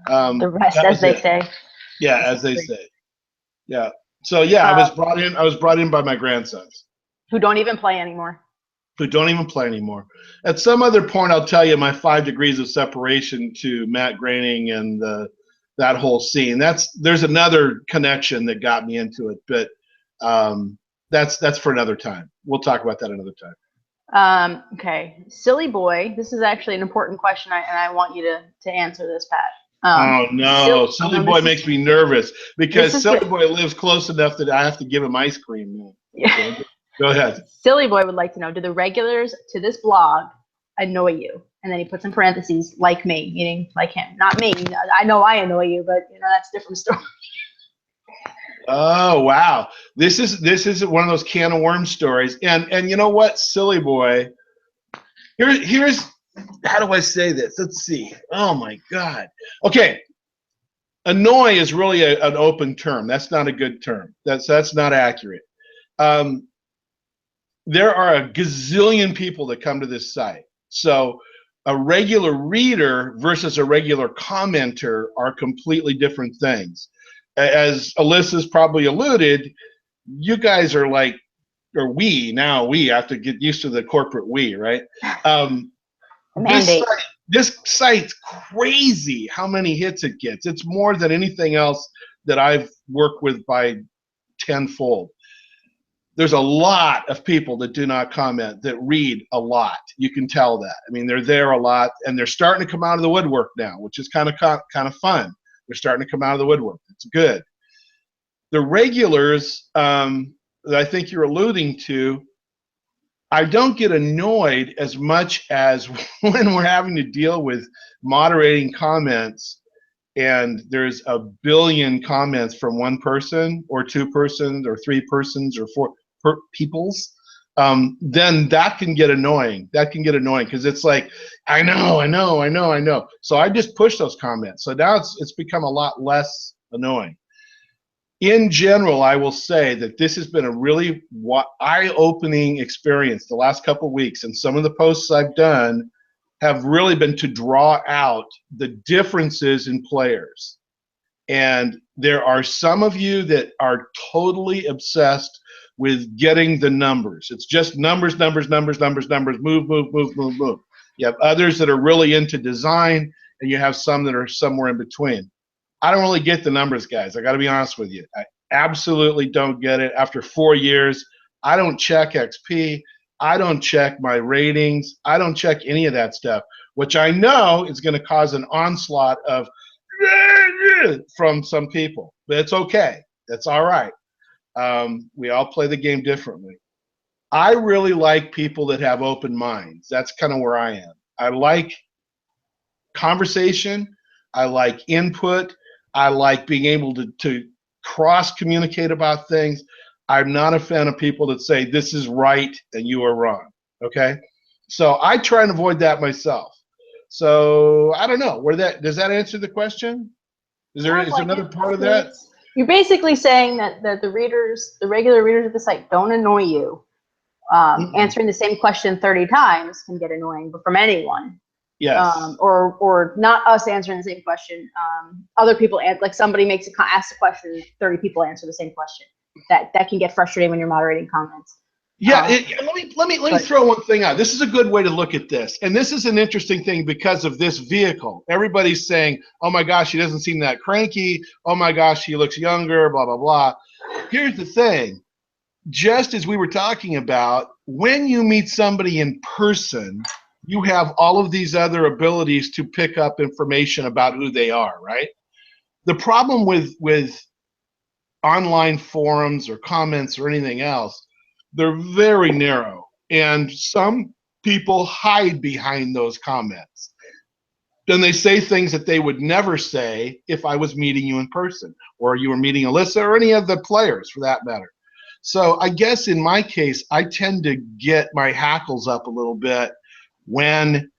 The rest, as they say. Yeah, as they say. Yeah. So yeah, I was brought in by my grandsons. Who don't even play anymore. At some other point, I'll tell you my 5 degrees of separation to Matt Groening and that whole scene. There's another connection that got me into it, but that's for another time. We'll talk about that another time. Okay, Silly Boy. This is actually an important question, and I want you to answer this, Pat. Oh no, Silly Boy makes me nervous because Silly Boy lives close enough that I have to give him ice cream. Yeah. Go ahead. Silly Boy would like to know, do the regulars to this blog annoy you? And then he puts in parentheses, like me, meaning like him. Not me. I know I annoy you, but that's a different story. Oh wow. This is one of those can of worms stories. And you know what, Silly Boy, here's how do I say this? Let's see. Oh my God. Okay. Annoy is really an open term. That's not a good term. That's not accurate. There are a gazillion people that come to this site. So a regular reader versus a regular commenter are completely different things. As Alyssa's probably alluded, you guys are like, or we have to get used to the corporate we, right? Mandate. This site's crazy how many hits it gets. It's more than anything else that I've worked with by tenfold. There's a lot of people that do not comment that read a lot. You can tell that. I mean, they're there a lot, and they're starting to come out of the woodwork now, which is kind of fun. They're starting to come out of the woodwork. It's good. The regulars that I think you're alluding to, I don't get annoyed as much as when we're having to deal with moderating comments and there's a billion comments from one person or two persons or three persons or four peoples, then that can get annoying. That can get annoying because it's like, I know. So I just push those comments. So now it's become a lot less annoying. In general, I will say that this has been a really eye-opening experience the last couple of weeks, and some of the posts I've done have really been to draw out the differences in players. And there are some of you that are totally obsessed with getting the numbers. It's just numbers, move. You have others that are really into design, and you have some that are somewhere in between. I don't really get the numbers, guys. I got to be honest with you. I absolutely don't get it. After 4 years, I don't check XP. I don't check my ratings. I don't check any of that stuff, which I know is going to cause an onslaught of from some people. But it's okay. That's all right. We all play the game differently. I really like people that have open minds. That's kind of where I am. I like conversation. I like input. I like being able to cross communicate about things. I'm not a fan of people that say this is right and you are wrong. Okay, so I try and avoid that myself. So I don't know where that does that answer the question. Is there another part of that? You're basically saying that the regular readers of the site don't annoy you. Answering the same question 30 times can get annoying, but from anyone. Yes. Or not us answering the same question. Other people like somebody asks a question, 30 people answer the same question. That can get frustrating when you're moderating comments. Yeah, let me throw one thing out. This is a good way to look at this, and this is an interesting thing because of this vehicle. Everybody's saying, "Oh my gosh, he doesn't seem that cranky. Oh my gosh, he looks younger." Blah blah blah. Here's the thing: just as we were talking about, when you meet somebody in person, you have all of these other abilities to pick up information about who they are. Right? The problem with online forums or comments or anything else, they're very narrow, and some people hide behind those comments. Then they say things that they would never say if I was meeting you in person, or you were meeting Alyssa, or any of the players for that matter. So I guess in my case, I tend to get my hackles up a little bit when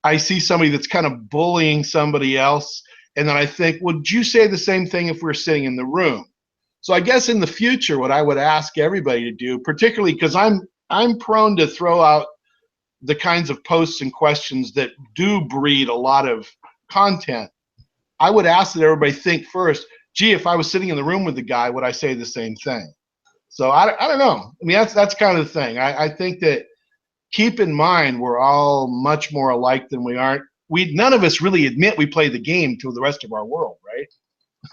I see somebody that's kind of bullying somebody else, and then I think, would you say the same thing if we were sitting in the room? So I guess in the future, what I would ask everybody to do, particularly because I'm prone to throw out the kinds of posts and questions that do breed a lot of content, I would ask that everybody think first, gee, if I was sitting in the room with the guy, would I say the same thing? So I don't know. I mean, that's kind of the thing. I think that keep in mind we're all much more alike than we aren't. None of us really admit we play the game to the rest of our world, right?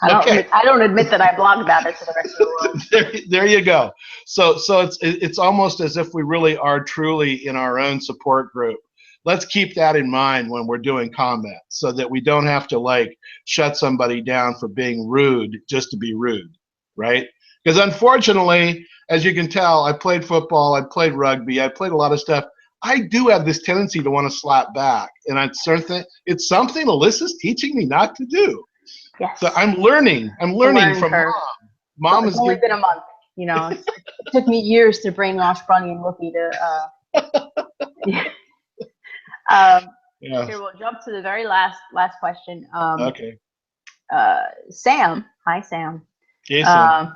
I don't admit that I blog about it to the rest of the world. there you go. So it's almost as if we really are truly in our own support group. Let's keep that in mind when we're doing comments, so that we don't have to like shut somebody down for being rude just to be rude, right? Because unfortunately, as you can tell, I played football, I played rugby, I played a lot of stuff. I do have this tendency to want to slap back, and it's something Alyssa's teaching me not to do. Yes. So I'm learning from curve. Mom. It's only been a month. You know, it took me years to brainwash Bunny and Wookie to. Here, we'll jump to the very last question. Okay. Sam, hi Sam. Hey, Sam.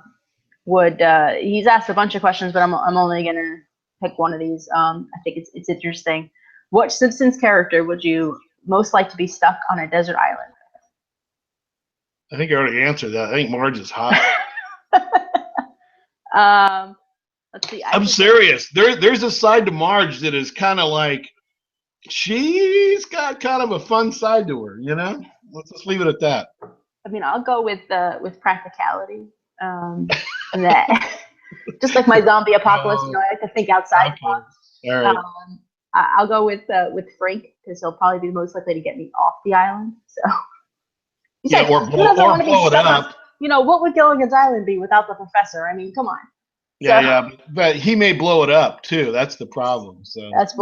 He's asked a bunch of questions, but I'm only gonna pick one of these. I think it's interesting. What Simpsons character would you most like to be stuck on a desert island? I think I already answered that. I think Marge is hot. Let's see. I'm serious. There's a side to Marge that is kind of like, she's got kind of a fun side to her, you know? Let's just leave it at that. I mean, I'll go with practicality. And that, just like my zombie apocalypse, you know, I like to think outside. Okay. All right. I'll go with Frank, because he'll probably be the most likely to get me off the island. So. Yeah, or blow it up. You know, what would Gilligan's Island be without the professor? I mean, come on. Yeah, but he may blow it up too. That's the problem. So that's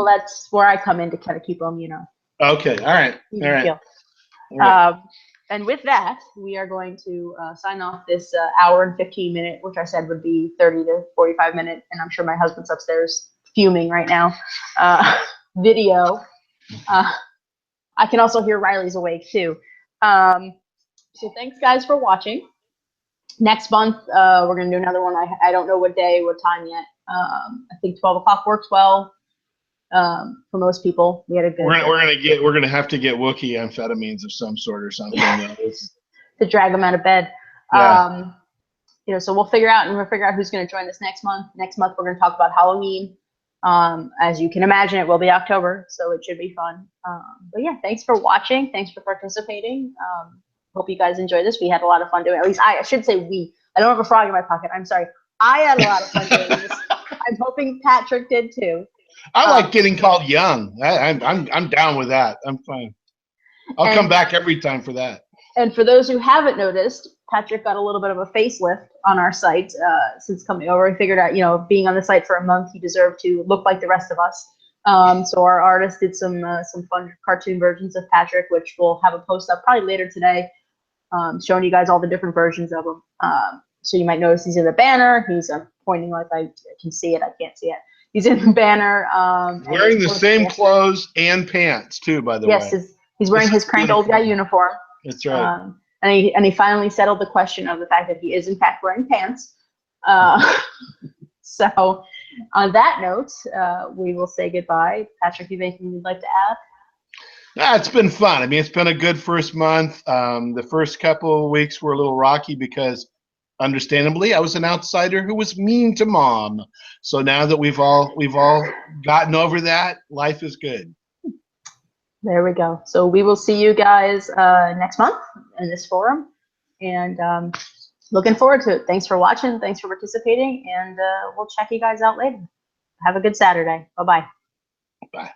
where I come in to kind of keep them, you know. Okay, all right. And with that, we are going to sign off this hour and 15 minute, which I said would be 30 to 45 minute, and I'm sure my husband's upstairs fuming right now. Video. I can also hear Riley's awake too. So thanks guys for watching. Next month, we're gonna do another one. I don't know what day, what time yet. I think 12 o'clock works well for most people. We had a good. We're gonna have to get Wookiee amphetamines of some sort or something to drag them out of bed. Yeah. You know, so we'll figure out who's gonna join us next month. Next month we're gonna talk about Halloween. As you can imagine, it will be October, so it should be fun. But yeah, thanks for watching. Thanks for participating. Hope you guys enjoyed this. We had a lot of fun doing it. At least I should say we. I don't have a frog in my pocket. I'm sorry. I had a lot of fun doing this. I'm hoping Patrick did too. I like getting called young. I'm down with that. I'm fine. I'll come back every time for that. And for those who haven't noticed, Patrick got a little bit of a facelift on our site since coming over. We figured out, you know, being on the site for a month, he deserved to look like the rest of us. So our artist did some fun cartoon versions of Patrick, which we'll have a post up probably later today, showing you guys all the different versions of him. So you might notice he's in the banner. He's pointing like I can see it. I can't see it. He's in the banner. Wearing the same clothes and pants too, by the way. Yes, he's wearing his crank old guy uniform. That's right. And he finally settled the question of the fact that he is in fact wearing pants. So on that note, we will say goodbye. Patrick, you have anything you'd like to add? It's been fun. I mean, it's been a good first month. The first couple of weeks were a little rocky because, understandably, I was an outsider who was mean to Mom. So now that we've all gotten over that, life is good. There we go. So we will see you guys next month in this forum, and looking forward to it. Thanks for watching. Thanks for participating, and we'll check you guys out later. Have a good Saturday. Bye-bye. Bye.